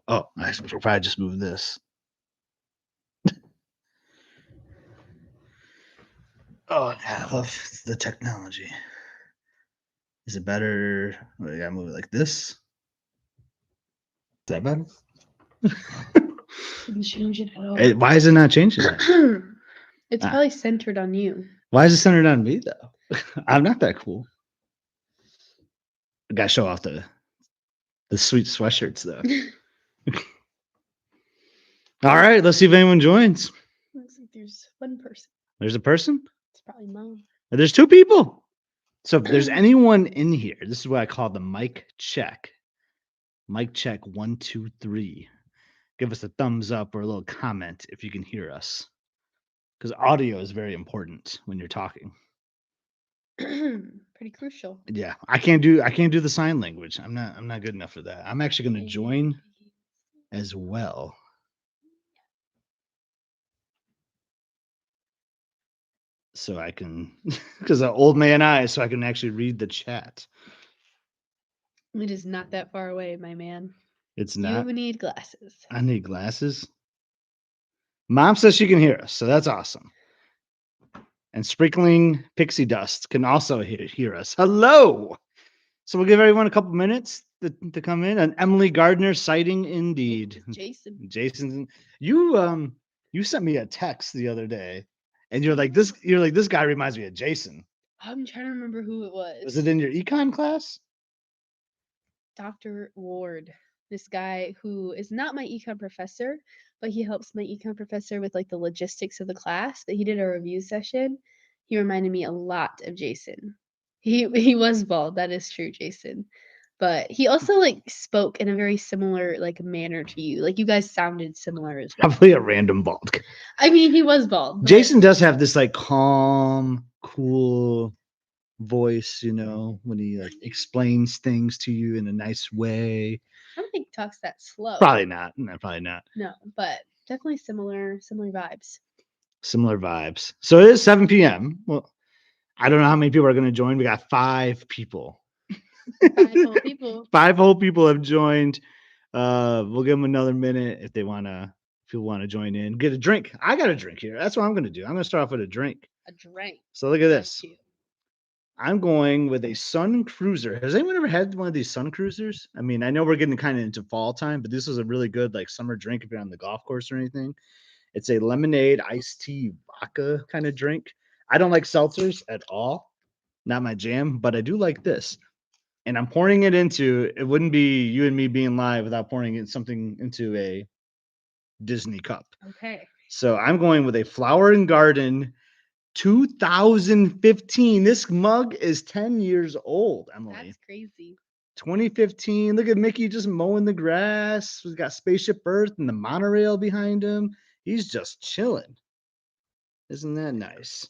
Oh, I should probably just move this. Oh, I love the technology. Is it better? I gotta move it like this. Is that better? Didn't change it at all. Why is it not changing? It's probably centered on you. Why is it centered on me though? I'm not that cool. I gotta show off the sweet sweatshirts though. All right, let's see if anyone joins. Looks like there's one person. There's a person? It's probably Mom. There's two people. So if there's anyone in here, this is what I call the mic check. Mic check 1, 2, 3. Give us a thumbs up or a little comment if you can hear us. Because audio is very important when you're talking. Pretty crucial. Yeah. I can't do the sign language. I'm not good enough for that. I'm actually gonna join as well. So I can, because of old man eyes, so I can actually read the chat. It is not that far away, my man. It's not. You need glasses. I need glasses. Mom says she can hear us, so that's awesome. And sprinkling pixie dust can also hear us. Hello. So we'll give everyone a couple minutes to come in. An Emmalee Gardner sighting indeed. Jason, you sent me a text the other day. And you're like, this guy reminds me of Jason. I'm trying to remember who it was. Was it in your econ class? Dr. Ward. This guy who is not my econ professor, but he helps my econ professor with like the logistics of the class. But he did a review session. He reminded me a lot of Jason. He was bald, that is true, Jason. But he also like spoke in a very similar like manner to you. Like you guys sounded similar as well. Probably a random bald guy. I mean, he was bald. Jason does have this like calm, cool voice, you know, when he like explains things to you in a nice way. I don't think he talks that slow. Probably not. No, probably not. No, but definitely similar vibes. Similar vibes. So it is 7 p.m. Well, I don't know how many people are going to join. We got 5 people. 5 whole people. 5 whole people have joined. We'll give them another minute if they want to. If you want to join in, get a drink. I got a drink here. That's what I'm going to do. I'm going to start off with a drink. A drink. So look at this. I'm going with a Sun Cruiser. Has anyone ever had one of these Sun Cruisers? I mean, I know we're getting kind of into fall time, but this is a really good like summer drink if you're on the golf course or anything. It's a lemonade iced tea vodka kind of drink. I don't like seltzers at all. Not my jam, but I do like this. And I'm pouring it into, it wouldn't be you and me being live without pouring in something into a Disney cup. Okay. So I'm going with a Flower and Garden 2015. This mug is 10 years old, Emmalee. That's crazy. 2015. Look at Mickey just mowing the grass. He's got Spaceship Earth and the monorail behind him. He's just chilling. Isn't that nice?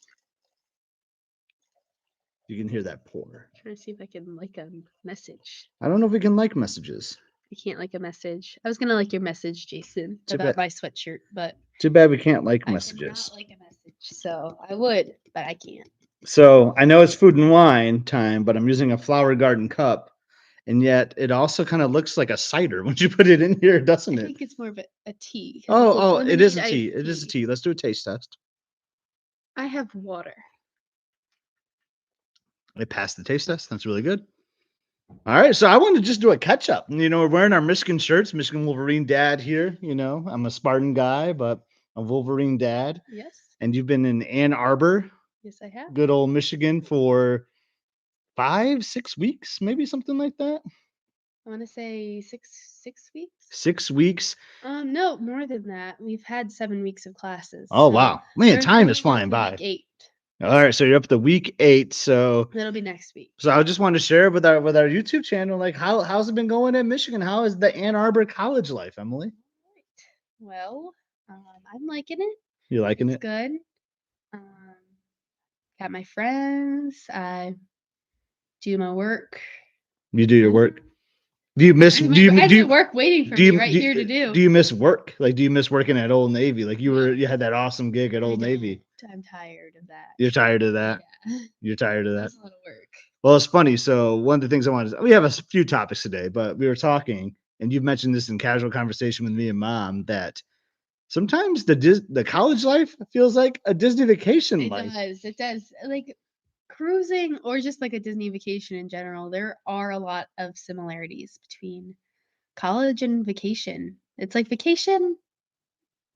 You can hear that pour. I'm trying to see if I can like a message. I don't know if we can like messages. I can't like a message. I was gonna like your message, Jason, about my sweatshirt, but too bad we can't like messages. I cannot like a message, so I would, but I can't. So I know it's food and wine time, but I'm using a Flower Garden cup, and yet it also kind of looks like a cider when you put it in here, doesn't it? I think it's more of a tea. Oh, it is a tea. It is a tea. Let's do a taste test. I have water. I passed the taste test. That's really good. All right, so I want to just do a catch up. You know, we're wearing our Michigan shirts, Michigan Wolverine dad here. You know, I'm a Spartan guy, but a Wolverine dad. Yes. And you've been in Ann Arbor. Yes, I have. Good old Michigan for 5-6 weeks, maybe something like that. I want to say six weeks. 6 weeks. No, more than that. We've had 7 weeks of classes. Oh wow, man, time is flying by. Week 8. All right, so you're up to week 8. So that'll be next week. So I just wanted to share with our YouTube channel, like how's it been going at Michigan? How is the Ann Arbor college life, Emmalee? Well, I'm liking it. You liking it? It's good. Got my friends. I do my work. You do your work. Do you miss? Do you work waiting for me right here to do? Do you miss work? Like, do you miss working at Old Navy? Like you had that awesome gig at Old Navy. I'm tired of that. You're tired of that. Yeah. You're tired of that. That's a lot of work. Well, it's funny. So one of the things we have a few topics today, but we were talking, and you've mentioned this in casual conversation with me and mom, that sometimes the college life feels like a Disney vacation It life. does, it does. Like, cruising or just, like, a Disney vacation in general, there are a lot of similarities between college and vacation. It's like vacation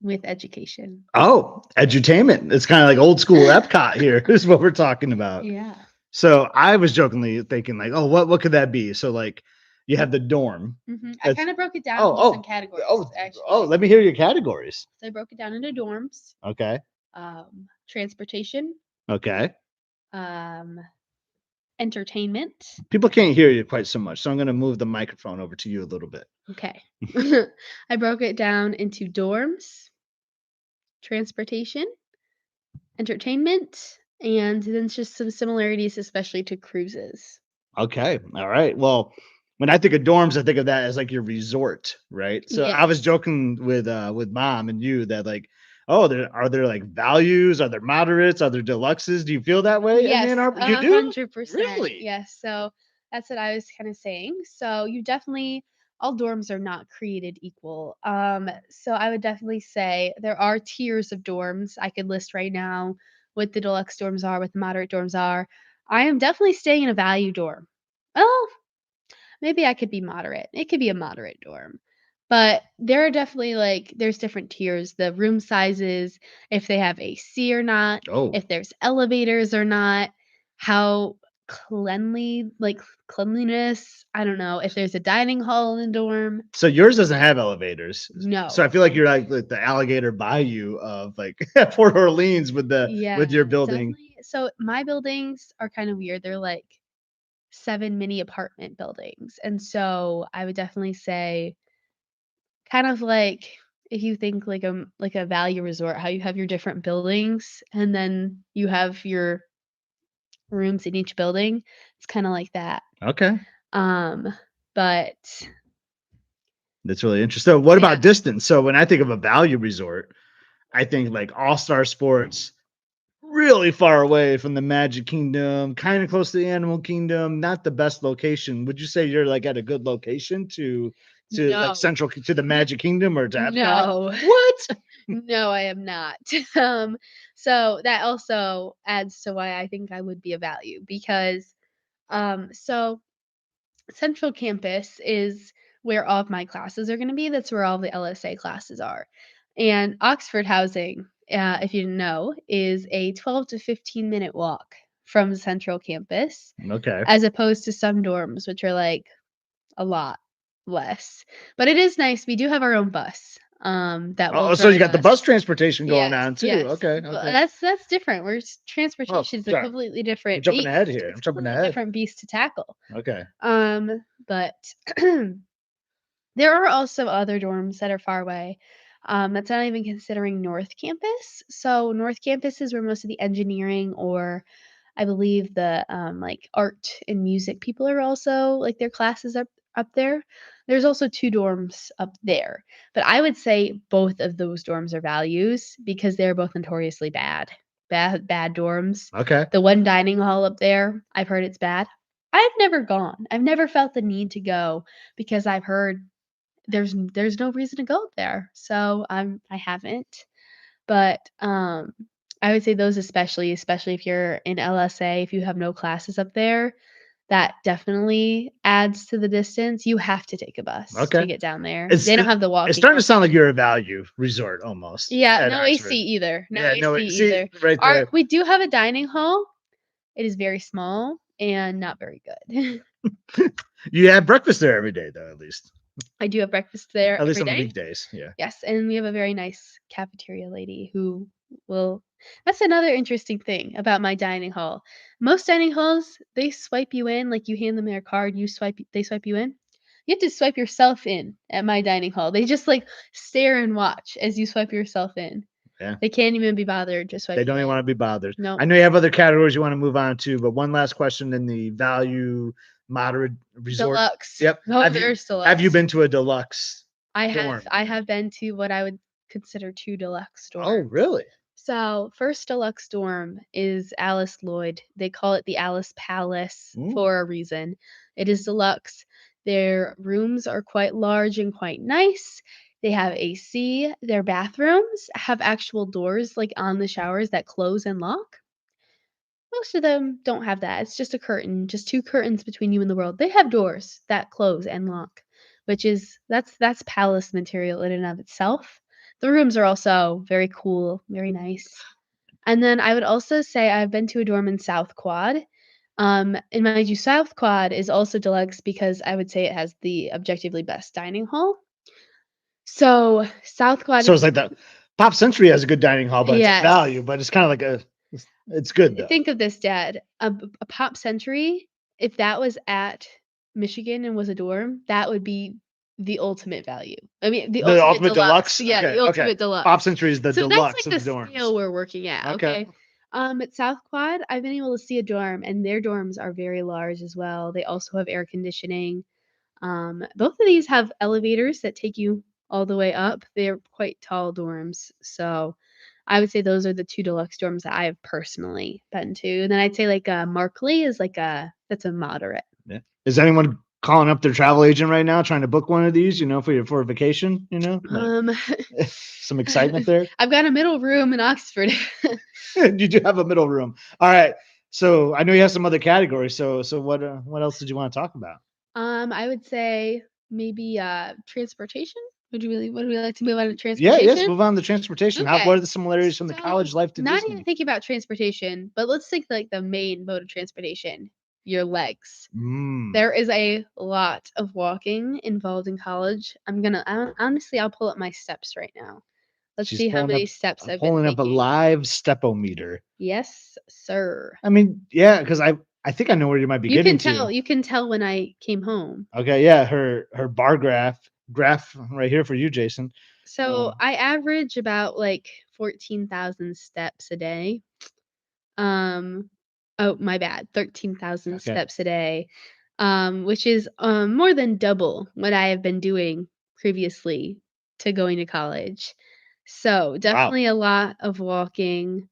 with education. Oh, edutainment. It's kind of like old school Epcot here, is what we're talking about. Yeah. So I was jokingly thinking, like, oh, what could that be? So like you have the dorm. I That's kinda broke it down oh, into some oh, categories, oh, oh, actually. let me hear your categories. So I broke it down into dorms, Okay. transportation, Okay. um, entertainment. People can't hear you quite so much. So I'm gonna move the microphone over to you a little bit. Okay. I broke it down into dorms, transportation, entertainment, and then just some similarities, especially to cruises. Okay. All right. Well, when I think of dorms, I think of that as like your resort, right? So I was Yes. joking with mom and you that like, oh, there like values? Are there moderates? Are there deluxes? Do you feel that way in Ann Yes, Arbor? You do? 100%. Really? Yes, so that's what I was kinda saying. So you definitely all dorms are not created equal. So I would definitely say there are tiers of dorms I could list right now, what the deluxe dorms are, what the moderate dorms are. I am definitely staying in a value dorm. Oh, maybe I could be moderate. It could be a moderate dorm. But there are definitely like there's different tiers, the room sizes, if they have AC or not, Oh, if there's elevators or not, how cleanliness, I don't know, if there's a dining hall in the dorm. so yours doesn't have elevators. So No. I feel like you're like the alligator bayou of like Port Orleans Yeah, with your building. definitely. So my buildings are kind of weird. They're like 7 mini apartment buildings. And so I would definitely say kind of like if you think like a value resort, how you have your different buildings and then you have your rooms in each building, it's kinda like that. Okay. Um, but That's really interesting. So what yeah. about distance? So when I think of a value resort, I think like All Star Sports, really far away from the Magic Kingdom, kind of close to the Animal Kingdom, not the best location. Would you say you're like at a good location to like No. central to the Magic Kingdom or to Epcot? No. What? No, I am not. Um, so that also adds to why I think I would be a value because, so Central Campus is where all of my classes are gonna be, that's where all the LSA classes are. And Oxford Housing, if you didn't know, is a 12 to 15-minute walk from Central Campus, Okay. as opposed to some dorms, which are, like, a lot less. But it is nice, we do have our own bus, that will Oh, so you drive got the bus us. transportation going Yes, on too. yes. Okay, But okay. that's different, where Oh, transportation is a sorry. completely I'm different jumping ahead beast. here. I'm It's a jumping completely ahead. different beast to tackle. Okay. But there are also other dorms that are far away. That's not even considering North Campus. So North Campus is where most of the engineering or I believe the like art and music people are also like their classes up there. There's also two dorms up there. But I would say both of those dorms are values because they're both notoriously bad. Bad dorms. Okay. The one dining hall up there, I've heard it's bad. I've never gone. I've never felt the need to go because I've heard there's no reason to go up there. So I haven't. But, I would say those especially if you're in LSA, if you have no classes up there, that definitely adds to the distance. You have to take a bus to Okay. get down there. It's They don't it, have the it's walking starting to sound like option. you're a value resort almost Yeah, at no AC Oxford. either. No Yeah, no, AC see either. right Our there. we do have a dining hall. It is very small and not very good. You have breakfast there every day though, at least. I do have breakfast there At least every on the day. weekdays. Yeah. Yes, and we have a very nice cafeteria lady who will that's another interesting thing about my dining hall. Most dining halls, they swipe you in, like, you hand them their card, they swipe you in. You have to swipe yourself in at my dining hall. They just, like, stare and watch as you swipe yourself in. Yeah. They can't even be bothered to swipe They you don't even want in. to be bothered. No. I know you have other categories you want to move on to, but one last question in the value moderate resort. Deluxe. Yep. Oh, there's Have you deluxe. been to a deluxe I have dorm? I have been to what I would consider 2 deluxe Oh, dorms. really? So, first deluxe dorm is Alice Lloyd. They call it the Alice Palace Mm. for a reason. It is deluxe. Their rooms are quite large and quite nice. They have AC. Their bathrooms have actual doors, like, on the showers that close and lock. Most of them don't have that. It's just a curtain, just 2 curtains between you and the world. They have doors that close and lock, which is that's palace material in and of itself. The rooms are also very cool, very nice. And then I would also say I've been to a dorm in South Quad. And mind you, South Quad is also deluxe because I would say it has the objectively best dining hall. So South Quad So is it's like the Pop Century has a good dining hall, but it's at yes. value, but it's kinda like it's good though. Think of this, Dad. A Pop Century, if that was at Michigan and was a dorm, that would be the ultimate value. I mean, the The ultimate Ultimate deluxe. Deluxe? Yeah, Okay, the okay. ultimate deluxe. Pop Century is the So that's deluxe like of the the dorms. scale we're working at, Okay. okay? At South Quad, I've been able to see a dorm, and their dorms are very large as well. They also have air conditioning. Both of these have elevators that take you all the way up. They're quite tall dorms, so I would say those are the 2 deluxe dorms that I have personally been to. And then I'd say, like, Markley is like a that's a moderate. Yeah. Is anyone calling up their travel agent right now trying to book one of these, for a vacation, Like, Um, some excitement there? I've got a middle room in Oxford. You do have a middle room. Alright. So, I know you have some other categories, so what else did you wanna talk about? I would say maybe, transportation? Would we like to move on to Yeah, yes, transportation? move on to transportation. What Okay. are the similarities from the So, college life to not even Disney? thinking about transportation, but let's think like the main mode of transportation, your legs. Mm, There is a lot of walking involved in college. Honestly, I'll pull up my steps right now. Let's she's see how pulling up many steps I've been pulling up a taking. live stepometer. Yes, sir. I mean, yeah, because I think I know where you might be getting to. You can tell when I came home. Okay, yeah, her bar graph right here for you, Jason. So, Oh, I average about, like, 14,000 steps a day. Um, oh, my bad, 13,000 okay. steps a day, which is, more than double what I have been doing previously to going to college. So, Wow. definitely a lot of walking.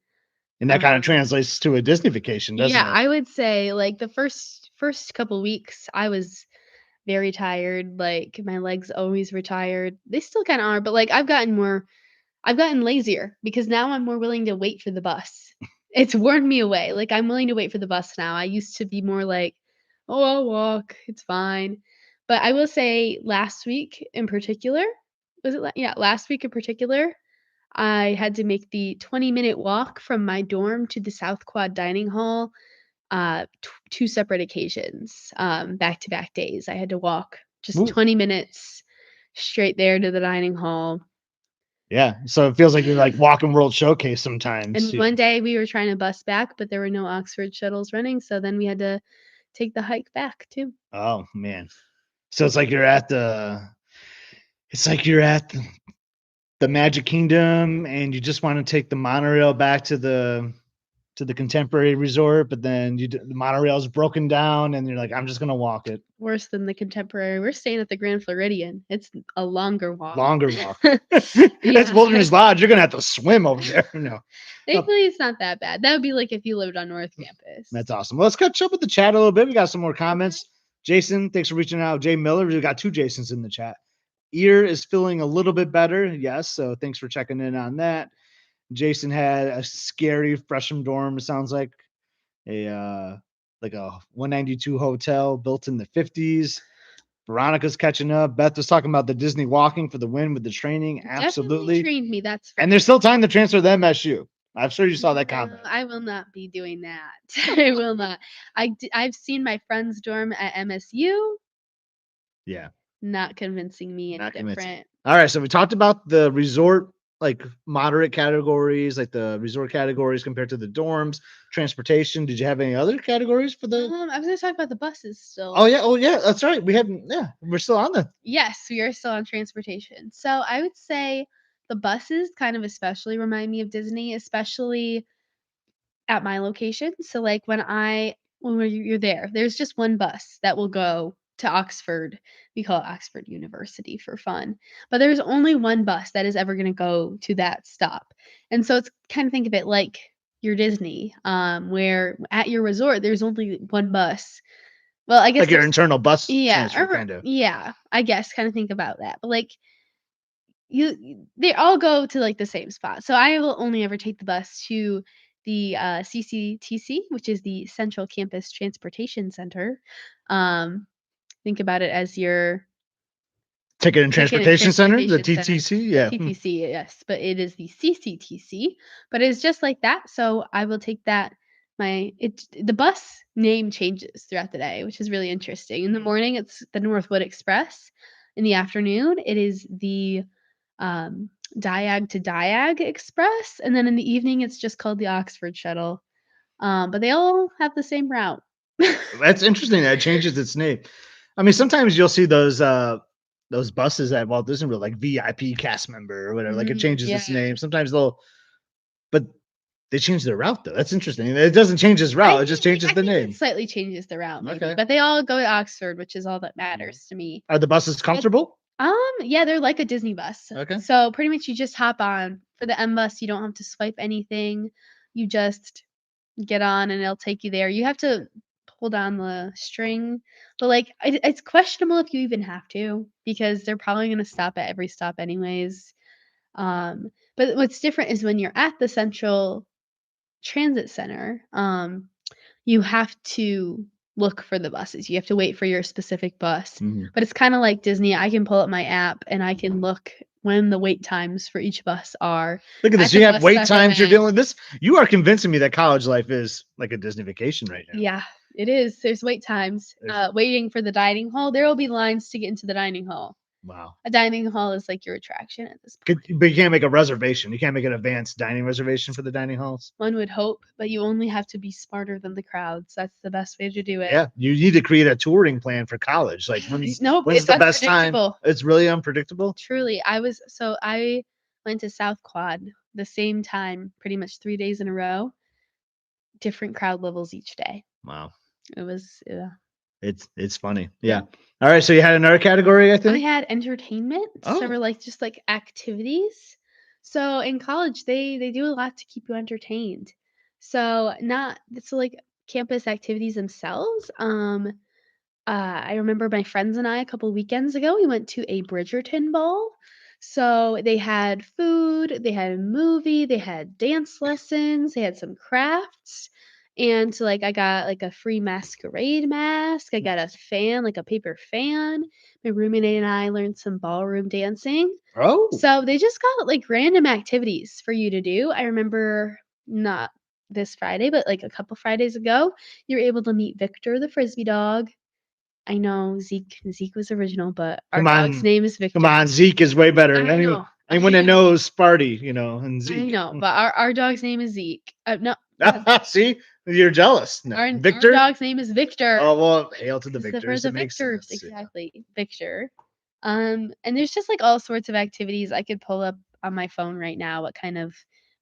And that kinda Um, translates to a Disney vacation, doesn't yeah, it? I would say, like, the first couple weeks, I was very tired, like, my legs always were tired. They still kinda are, but, like, I've gotten lazier because now I'm more willing to wait for the bus. It's worn me away, like, I'm willing to wait for the bus now. I used to be more like, "Oh, I'll walk, it's fine." But I will say last week in particular was it la yeah, last week in particular, I had to make the 20-minute walk from my dorm to the South Quad dining hall, 2 separate occasions, back-to-back days. I had to walk just Ooh, 20 minutes straight there to the dining hall. yeah, so it feels like you're, like, walking World Showcase sometimes, And one day we were trying to bus back, but there were no Oxford shuttles running, so then we had to take the hike back too. Oh, man. So it's like you're at the Magic Kingdom, and you just wanna take the monorail back to the Contemporary Resort, but then the monorail's broken down, and you're like, "I'm just gonna walk it." Worse than the Contemporary. We're staying at the Grand Floridian. It's a longer walk. Longer walk. It's Yeah. Wilderness Lodge, you're gonna have to swim over there, no. Oh, Thankfully, it's not that bad. That would be like if you lived on North Campus. that's awesome. Well, let's catch up with the chat a little bit. We got some more Okay. comments. Jason, thanks for reaching out. Jay Miller, we got 2 Jasons in the chat. Ear is feeling a little bit better. Yes, so thanks for checking in on that. Jason had a scary freshman dorm, it sounds like a 192 hotel built in the 50s. Veronica's catching up. Beth was talking about the Disney walking for the win with the training. Definitely Absolutely. trained me, that's for And there's sure. still time to transfer to MSU. I'm sure you saw that No, comment. I will not be doing that. I will not. I've seen my friend's dorm at MSU, Yeah, not convincing me any not convincing. different. All right, so we talked about the resort, like moderate categories, like the resort categories compared to the dorms, transportation. Did you have any other categories for the? I was gonna talk about the buses Oh still. yeah, oh yeah, that's right. We haven't. Yeah, we're still on the. Yes, we are still on transportation. So I would say the buses kind of especially remind me of Disney, especially at my location. So, like, you're there, there's just one bus that will go to Oxford. We call it Oxford University for fun, but there's only one bus that is ever gonna go to that stop, and so it's kind of think of it like your Disney, where at your resort, there's only one bus Well, I guess Like your there's internal bus yeah, transfer, kind of. yeah, I guess, kinda think about that, but, like, they all go to, like, the same spot, so I will only ever take the bus to the, CCTC, which is the Central Campus Transportation Center. Um, think about it as your Ticket and Ticket and Transportation Center, the Transportation Center. TTC? The Yeah. TTC, yes, but it is the CCTC, but it's just like that, so I will take that the bus name changes throughout the day, which is really interesting. In the morning, it's the Northwood Express. In the afternoon, it is the, Diag to Diag Express, and then in the evening, it's just called the Oxford Shuttle. But they all have the same route. That's interesting that it changes its name. I mean, sometimes you'll see those buses at Walt Disney World, like VIP cast member or whatever, like it changes its Yeah. name. Sometimes they'll but they change their route though. That's interesting. It doesn't change its route, it just changes I the think it name. slightly changes the route maybe, Okay. but they all go to Oxford, which is all that Mm. matters to me. Are the buses But, comfortable? yeah, they're like a Disney bus. Okay. So, pretty much you just hop on. For the M bus, you don't have to swipe anything. You just get on and it'll take you there. You have to pull down the string, but, like, it's questionable if you even have to because they're probably gonna stop at every stop anyways. But what's different is when you're at the Central Transit Center, you have to look for the buses. You have to wait for your specific bus. Mhm. But it's kinda like Disney, I can pull up my app and I can look when the wait times for each bus are Look at at this. the You have bus wait stop I'm times. You're at. dealing with this. You are convincing me that college life is like a Disney vacation right now. Yeah, it is. There's wait times. There's Waiting for the dining hall, there will be lines to get into the dining hall. wow. A dining hall is like your attraction at this point. But you can't make a reservation. You can't make an advanced dining reservation for the dining halls. One would hope, but you only have to be smarter than the crowds. That's the best way to do it. Yeah, you need to create a touring plan for college. Like Nope, when's it's the best time? unpredictable. It's really unpredictable. Truly, I went to South Quad the same time, pretty much 3 days in a row, different crowd levels each day. Wow, It was yeah. it's funny. Yeah. Yep. All right. So you had another category, I I think. had entertainment, so Oh. were, like, just, like, activities. So, in college, they do a lot to keep you entertained. Like, campus activities themselves, I remember my friends and I a couple weekends ago, we went to a Bridgerton ball. So they had food, they had a movie, they had dance lessons, they had some crafts. And so, like, I got like a free masquerade mask. I got a fan, like a paper fan. My roommate and I learned some ballroom dancing. Oh. So they just got like random activities for you to do. I remember not this Friday, but like a couple Fridays ago, you were able to meet Victor the frisbee dog. I know Zeke was original, but our Come dog's on. name is Come Victor. on. Zeke is way better than I know, anyone I that know, knows Sparty, and I Zeke. know, but our dog's name is Zeke. No, yeah, See, you're jealous. No. our Victor. dog's name is Victor. Oh well, hail to the 'Cause for victors. the It makes Victors, sense. Yeah. exactly, Victor. And there's just, like, all sorts of activities. I could pull up on my phone right now what kind of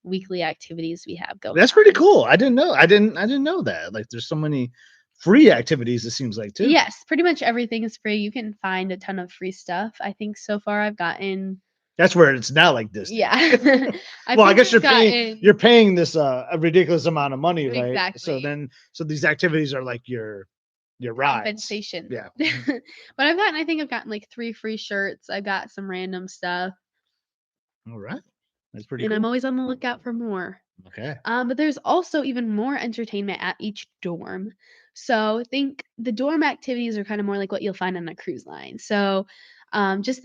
weekly activities we have going That's pretty on. cool. I didn't know. I didn't know that. Like, there's so many free activities. It seems like too. Yes, pretty much everything is free. You can find a ton of free stuff. I think so far I've gotten That's where it's not like Disney. yeah. I Well, I think guess I've you're gotten paying this a ridiculous amount of money, right? exactly. So these activities are like your rides. Compensation. Yeah. But I think I've gotten, like, 3 free shirts. I got some random stuff, All right. That's pretty and I'm cool. always on the lookout for more. Okay. But there's also even more entertainment at each dorm. So I think the dorm activities are kind of more like what you'll find on a cruise line. So just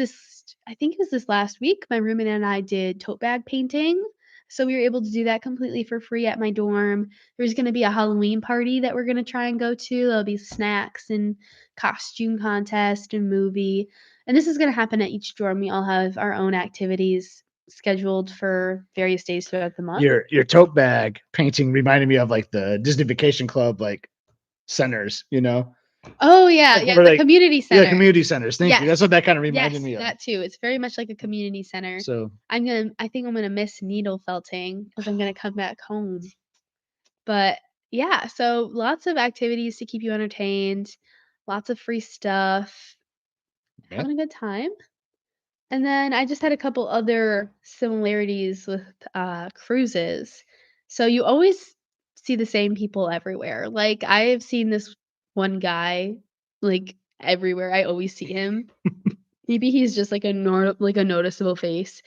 I think it was this last week, my roommate and I did tote bag painting. So we were able to do that completely for free at my dorm. There's going to be a Halloween party that we're going to try and go to. There'll be snacks and costume contest and movie. And this is going to happen at each dorm. We all have our own activities scheduled for various days throughout the month. Your tote bag painting reminded me of like the Disney Vacation Club like centers, Oh, yeah, like yeah, where the like community yeah, center. community centers. Thank you. Yes, That's what that kind of reminded yes, me of. that too. It's very much like a community center. So I think I'm gonna miss needle felting as I'm gonna come back home. But, yeah, so lots of activities to keep you entertained, lots of free stuff, yeah. having a good time. And then I just had a couple other similarities with, cruises. So you always see the same people everywhere. Like, I have seen this one guy like, everywhere. I always see him. Maybe he's just like a noticeable face,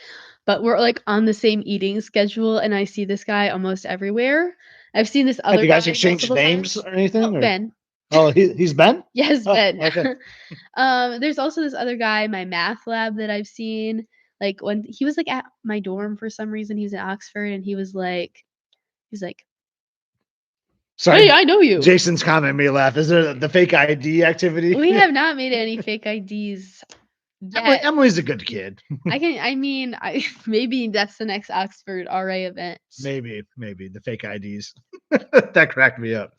but we're, like, on the same eating schedule, and I see this guy almost everywhere. I've seen this Have other you guys guy exchanged multiple names times. or Oh, anything? Or Ben. oh, he's Ben? Yes, Oh, Ben. okay. There's also this other guy in my math lab that I've seen, like, when he was, like, at my dorm for some reason, he was in Oxford, and he's like, "Hey, Sorry, I know you." Jason's comment made me laugh. Is there the fake ID activity? We have not made any fake IDs yet. Emmalee's a good kid. I mean, I maybe that's the next Oxford RA event. Maybe the fake IDs. That cracked me up.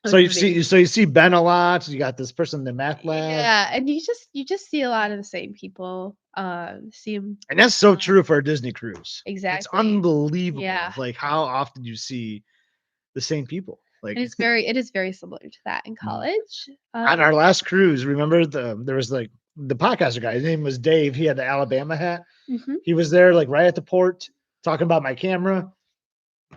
Those would be So you see Ben a lot. You got this person in the math lab, yeah, and you just see a lot of the same people, see 'em and that's so true for a Disney cruise. It's exactly. unbelievable, Yeah, like how often you see the same people. Like it is very similar to that in college. on our last cruise, remember there was like the podcaster guy. His name was Dave. He had the Alabama hat. Mhm. He was there like right at the port talking about my camera.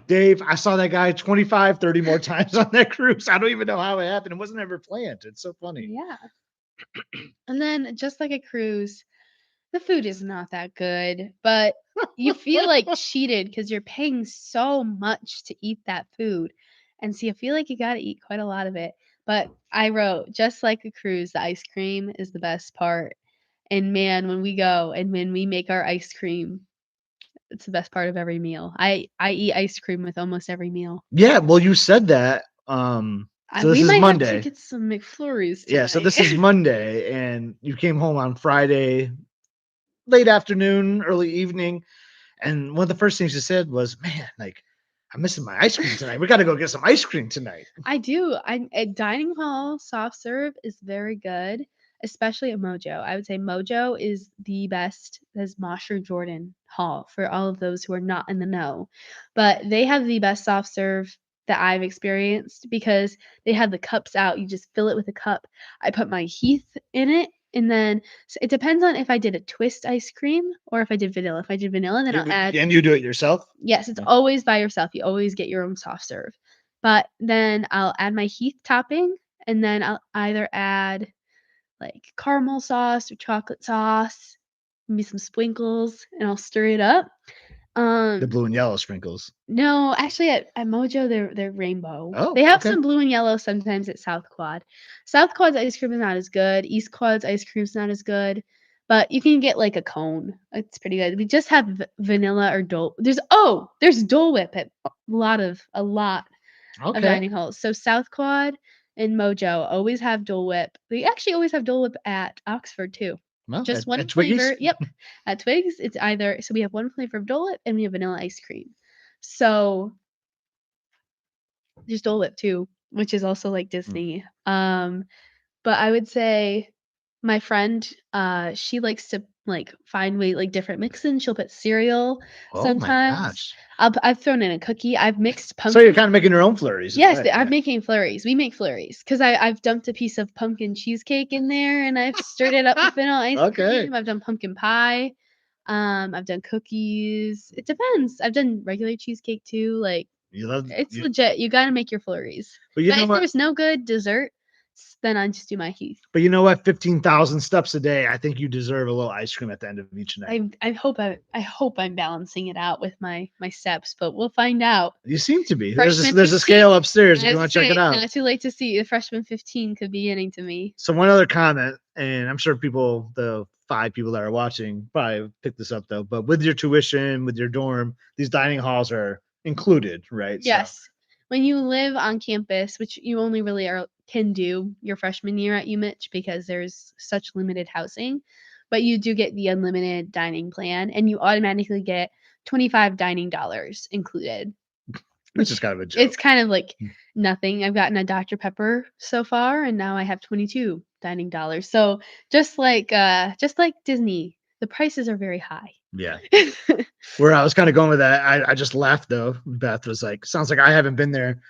Dave, I saw that guy 25, 30 more times on that cruise. I don't even know how it happened. It wasn't ever planned. It's so funny. Yeah, and then just like a cruise, the food is not that good, but you feel like cheated because 'cause you're paying so much to eat that food, and so you feel like you gotta eat quite a lot of it, but I wrote, "Just like a cruise, the ice cream is the best part," and man, when we go and when we make our ice cream, it's the best part of every meal. I eat ice cream with almost every meal. Yeah, well, you said that. So this We is might have to Monday. get some McFlurries Yeah, so tonight. this is Monday, and you came home on Friday, late afternoon, early evening, and one of the first things you said was, "Man, like I'm missing my ice cream tonight. We got to go get some ice cream tonight." I do. I a dining hall soft serve is very good, especially at Mojo. I would say Mojo is the best as Mosher Jordan Hall for all of those who are not in the know. But they have the best soft serve that I've experienced because they have the cups out. You just fill it with a cup. I put my Heath in it. And then so it depends on if I did a twist ice cream or if I did vanilla. If I did vanilla, then I'll add And you do it yourself? yes, it's Yeah. always by yourself, you always get your own soft serve. But then I'll add my Heath topping, and then I'll either add, like, caramel sauce or chocolate sauce, maybe some sprinkles, and I'll stir it up. The Um, blue and yellow sprinkles. no, actually at Mojo, they're rainbow. Oh, They have okay. some blue and yellow sometimes at South Quad. South Quad's ice cream is not as good, East Quad's ice cream's not as good, but you can get, like, a cone. It's pretty good. We just have vanilla or Dole there's Dole Whip at a lot of Okay. dining halls. So South Quad and Mojo always have Dole Whip. They actually always have Dole Whip at Oxford too. Well, Just at one Twiggy's? flavor. Yep. At Twigs, it's either so we have one flavor of Dole Whip and we have vanilla ice cream. So there's Dole Whip too, which is also like Mm. Disney. But I would say my friend, she likes to, like, find way like, different mixins. She'll put cereal Oh my sometimes. gosh. I've thrown in a cookie. I've mixed So you're pumpkin kind of making your own flurries in a yes, way. I'm Yeah. making flurries. We make flurries because I've dumped a piece of pumpkin cheesecake in there, and I've stirred it up with vanilla ice Okay. cream. I've done pumpkin pie. I've done cookies. It depends. I've done regular cheesecake too, like You love it's you, legit, you gotta make your flurries. but you But know if what? there's no good dessert, then I just do my Heath. But you know what? 15,000 steps a day. I think you deserve a little ice cream at the end of each night. I hope I'm balancing it out with my steps, but we'll find out. You seem to be. Freshman There's a 15, scale upstairs if I you was want to check it say, out. not too late to see. The freshman 15 could be getting to me. So one other comment, and I'm sure people, the 5 people that are watching, probably pick this up though. But with your tuition, with your dorm, these dining halls are included, right? So Yes. When you live on campus, which you only really can do your freshman year at UMich because there's such limited housing, but you do get the unlimited dining plan and you automatically get 25 dining dollars included, it's just which kind of a it's joke. kind of like nothing. I've gotten a Dr. Pepper so far and now I have 22 dining dollars. So just like Disney, the prices are very high. Yeah. Where I was kind of going with that, I just laughed though. Beth was like, "Sounds like I haven't been there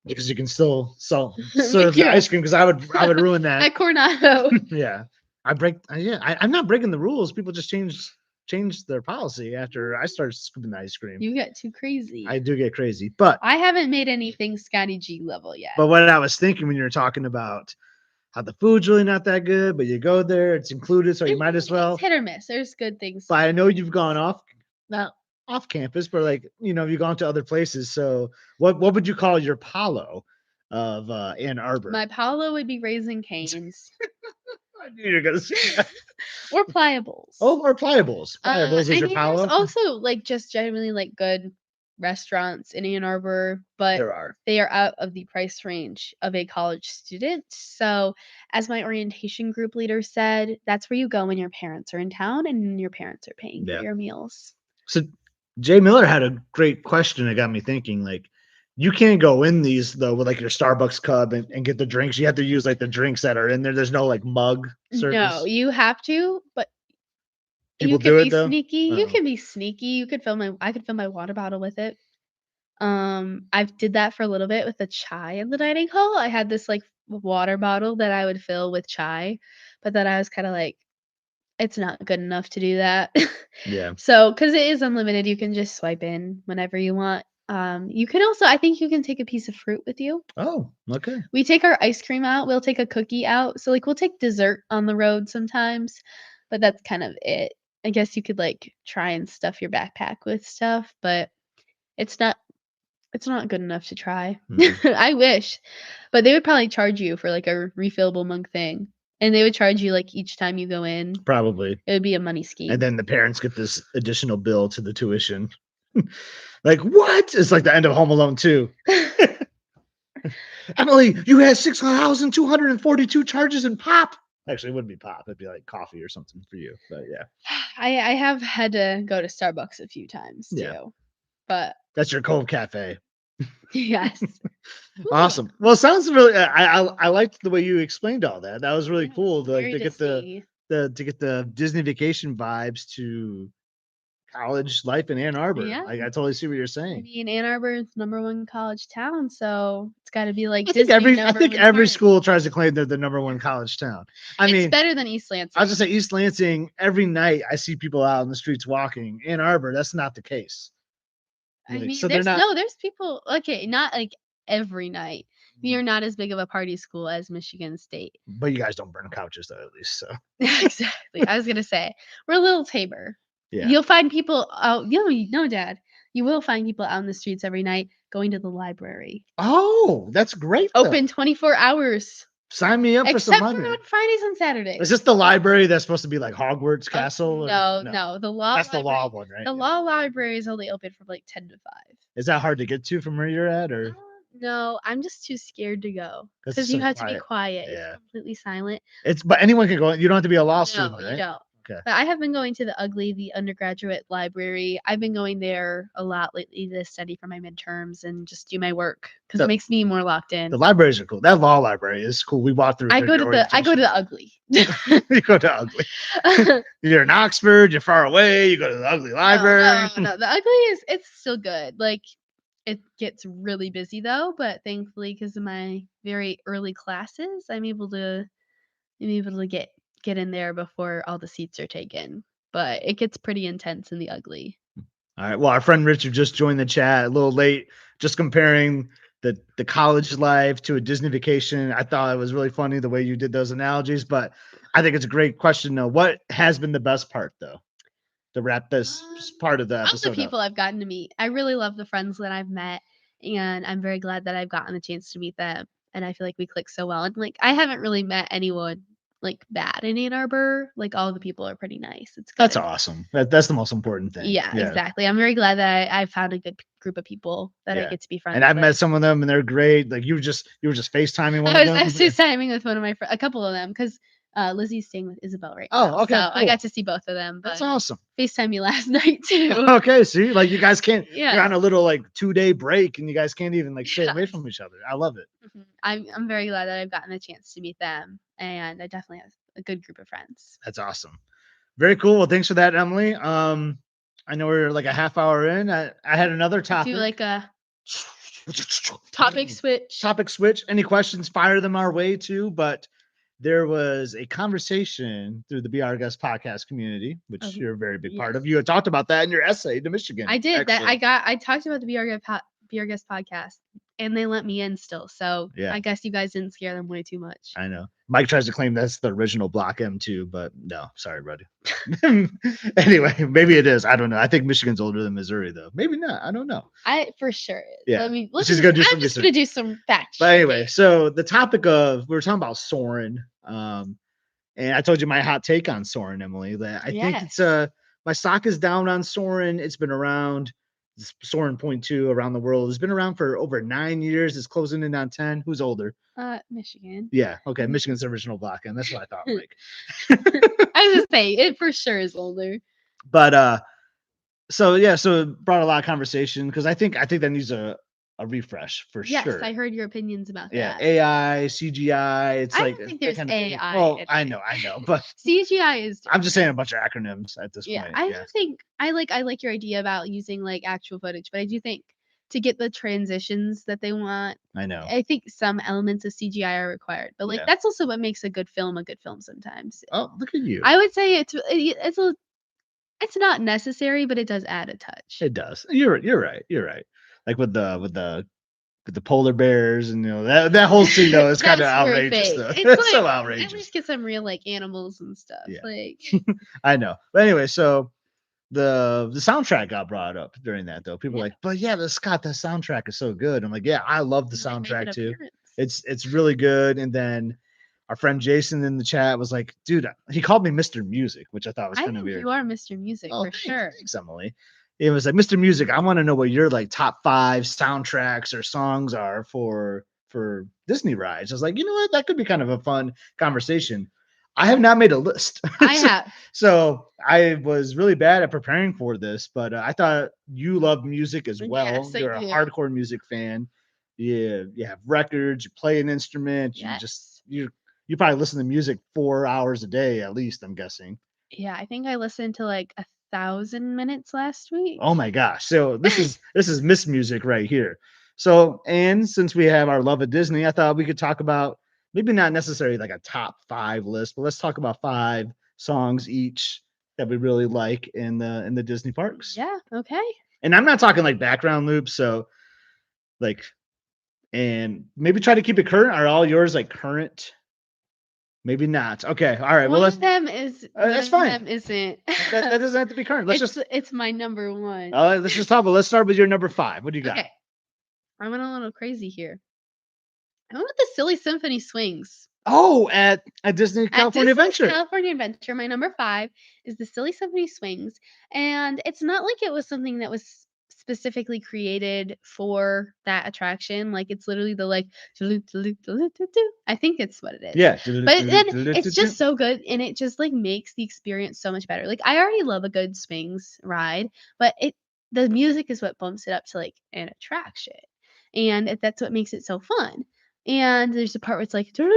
because you can still serve Make the your ice cream because I would ruin that." at Coronado. Yeah, I'm not breaking the rules. People just change their policy after I started scooping the ice cream. You get too crazy. I do get crazy, but I haven't made anything Scotty G level yet. what I was thinking when you were talking about how the food's really not that good, but you go there, it's included, so you might as It's well. hit or miss. There's good things. But I know you've gone off, not off campus, but like you've gone to other places. So what would you call your Palo of Ann Arbor? My Paolo would be Raising Canes I knew you were gonna say that. or Pliables. Oh, or Pliables. Pliables is I your mean, there's Palo? also like just generally like good restaurants in Ann Arbor, but There are. they are out of the price range of a college student. So, as my orientation group leader said, that's where you go when your parents are in town and your parents are paying for Yeah. your meals. So Jay Miller had a great question that got me thinking. Like, you can't go in these though with like your Starbucks cup and get the drinks. You have to use like the drinks that are in there. There's no like mug No, service. you have to, but People you could do it be though. sneaky. You Oh, can be sneaky. You could fill my I could fill my water bottle with it. I did that for a little bit with the chai in the dining hall. I had this like water bottle that I would fill with chai, but then I was kind of like, it's not good enough to do that. yeah. So, because it is unlimited, you can just swipe in whenever you want. You can also, I think you can take a piece of fruit with you. Oh, okay. We take our ice cream out. We'll take a cookie out. So, like, we'll take dessert on the road sometimes, but that's kind of it. I guess you could like try and stuff your backpack with stuff, but it's not it's not good enough to try. Mhm. I wish, but they would probably charge you for, like, a refillable mug thing, and they would charge you, like, each time you go in. Probably. It would be a money And scheme. then the parents get this additional bill to the tuition. Like, what? It's like the end of Home Alone 2. Emmalee, you had 6,242 charges in pop. Actually, it wouldn't be pop. It'd be like coffee or something for you. But yeah. I have had to go to Starbucks a few times Yeah. too, but That's your Cove Cafe. yes. Ooh, Awesome. Well, it sounds really. I liked the way you explained all that. That was really yes, cool to like very to get Disney. to get the Disney vacation vibes to college life in Ann Arbor. Yeah, Like I totally see what you're I saying. mean, Ann Arbor is #1 college town, so it's gotta be, like, Disney I number think 1 every parent. school tries to claim they're the number one college town. I It's mean, better than East I was Lansing. just say East Lansing. Every night I see people out in the streets walking. Ann Arbor, that's not the case. I Like, mean, so they're not. there's people okay, not, like, every night. We are not as big of a party school as Michigan State. But you guys don't burn couches though, at least. So Exactly, I was gonna say, we're a little tamer. yeah. You'll find people out no, Dad, you will find people out in the streets every night going to the library. Oh, that's great though. Open 24 hours, Sign me up for some except for library. on Fridays and Is Saturdays. this the library that's supposed to be like Hogwarts Castle? Or, No, no, no, the law that's the law library one, right? the Yeah. law library is only open from, like, 10 to 5. Is that hard to get to from where you're at, Uh, or no, I'm just too scared to go because it's because you so have to be quiet? quiet, it's Yeah, completely silent. it's but anyone can go. You don't have to be a law No, student, you right? don't. Okay, But I have been going to the Ugly, the undergraduate library. I've been going there a lot lately to study for my midterms and just do my work because it the makes me more locked in. the libraries are cool. That law library is cool. We walked through it during your I go to orientation. the Ugly. You go to Ugly. You're in Oxford. You're far away. You go to the Ugly library. No, the Ugly it's still good. Like, it gets really busy though, but thankfully, because of my very early classes, I'm able to get in there before all the seats are taken. But it gets pretty intense in the Ugly. All right. Well, our friend Richard just joined the chat a little late, just comparing the college life to a Disney vacation. I thought it was really funny the way you did those analogies, but I think it's a great question though. What has been the best part though? To wrap this part of the All the episode up. people I've gotten to meet. I really love the friends that I've met, and I'm very glad that I've gotten the chance to meet them. And I feel like we click so well. And like, I haven't really met anyone like bad in Ann Arbor. Like, all the people are pretty nice. It's That's good. awesome. That's the most important thing. Yeah, Yeah. exactly. I'm very glad that I found a good group of people that I Yeah. get to be friends And I've with. met some of them and they're great. Like you were just FaceTiming one of I was them. FaceTiming with one of my a couple of them because Lizzie's staying with Isabel right now. Oh, okay, So I cool. got to see both of them. That's But awesome. FaceTime me last night too. Okay, see, like you guys can't. Yeah. You're on a little like 2-day break, and you guys can't even like stay away Yes. from each other. I love it. I'm very glad that I've gotten a chance to meet them, and I definitely have a good group of friends. That's awesome. Very cool. Well, thanks for that, Emily. I know we're like a half hour in. I had another topic. Do like a topic switch. Topic switch. Any questions? Fire them our way too. But there was a conversation through the Be Our Guest podcast community, which you're a very big part of. You had talked about that in your essay to Michigan. I did actually. that. I talked about the Be Our Guest podcast and they let me in still. So Yeah. I guess you guys didn't scare them way too much. I know. Mike tries to claim that's the original Block M2, but no, sorry, buddy. Anyway, maybe it is. I don't know. I think Michigan's older than Missouri, though. Maybe not. I don't know. I for sure is. Yeah. Let's She's just gonna do I'm some just research. gonna do some fact But anyway, checking. so the topic of we were talking about Soren, and I told you my hot take on Soren, Emily. That I think it's Yes. my stock is down on Soren. It's been around Soren point two around the world. It's been around for over 9 years. It's closing in on 10. Who's older? Michigan. Yeah. Okay. Mhm. Michigan's the original Block M. That's what I thought, Mike. I was just saying it for sure is older. But so yeah, so it brought a lot of conversation because I think that needs a refresh for Yes, sure. I heard your opinions about Yeah, that. AI, CGI, it's I like don't think that there's kind of thing. AI Well, in I it. know, but CGI is I'm just saying different. a bunch of acronyms at this Yeah, point. I Yeah, do think I like your idea about using like actual footage, but I do think to get the transitions that they want, I know. I think some elements of CGI are required. But like Yeah. that's also what makes a good film sometimes. Oh, look at you. I would say it's not necessary, but it does add a touch. It does. You're right. You're right. Like with the polar bears and that whole scene though is kind of That's very outrageous fake. though. It's It's like so at outrageous. least get some real like animals and stuff. Yeah. Like I know. But anyway, so the soundtrack got brought up during that though. People yeah, were like, but yeah, the Scott, the soundtrack is so good. I'm like, yeah, I love the might make an soundtrack too. appearance. It's really good. And then our friend Jason in the chat was like, dude, he called me Mr. Music, which I thought was I kind of think weird. you are Mr. Music Oh, for sure. thanks, Emily. It was like, Mr. Music, I want to know what your like top 5 soundtracks or songs are for Disney rides. I was like, you know what? That could be kind of a fun conversation. I have not made a list. I have. So I was really bad at preparing for this, but I thought you love music as well. Yes, I You're a do. hardcore music fan. You have records, you play an instrument, Yes. you probably listen to music 4 hours a day at least, I'm guessing. Yeah, I think I listened to like 1,000 minutes last week. Oh my gosh. So this is Miss Music right here. So, and since we have our love of Disney, I thought we could talk about maybe not necessarily like a top 5 list, but let's talk about 5 songs each that we really like in the Disney parks. Yeah, okay. And I'm not talking like background loops, so like and maybe try to keep it current. Are all yours like current? Maybe not. Okay. All right. Well, One of them is one that's of fine. them isn't. That doesn't have to be current. It's my number one. Let's just talk about. Let's start with your number 5. What do you got? Okay. I went a little crazy here. I went with the Silly Symphony Swings. Oh, at Disney At California Disney's Adventure. California Adventure, my number 5 is the Silly Symphony Swings, and it's not like it was something that was specifically created for that attraction, like, it's literally the, like, I think it's what it is. Yeah. But then it's just so good, and it just, like, makes the experience so much better. Like, I already love a good swings ride, but the music is what bumps it up to, like, an attraction, and that's what makes it so fun. And there's a part where it's like, and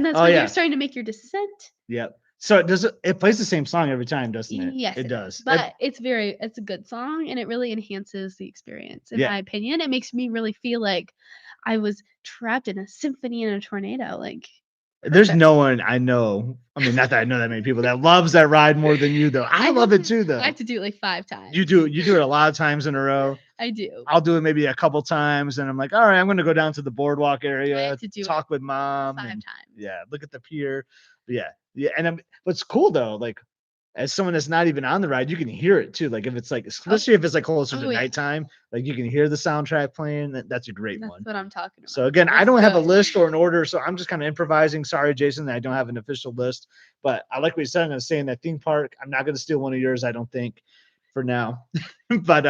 that's Oh, when yeah. you're starting to make your descent. Yep. So it plays the same song every time, doesn't it? Yes, It does. but it's a good song, and it really enhances the experience, in Yeah. my opinion. It makes me really feel like I was trapped in a symphony in a tornado, like, There's perfect. no one I know. I mean, not that I know that many people that loves that ride more than you, though. I love it too, though. I have to do it like 5 times. You do it a lot of times in a row. I do. I'll do it maybe a couple times, and I'm like, all right, I'm gonna go down to the boardwalk I area, have to do talk it with mom, 5 and times. yeah, look at the pier. Yeah. And what's cool though, like as someone that's not even on the ride, you can hear it too. Like if it's like, especially if it's like closer to yeah. nighttime, like you can hear the soundtrack playing. That's a great one. That's what I'm talking about. So again, I It's don't have a good. list or an order, so I'm just kind of improvising. Sorry, Jason, that I don't have an official list. But I like what you said. I'm going to stay in that theme park. I'm not going to steal one of yours, I don't think, for now. But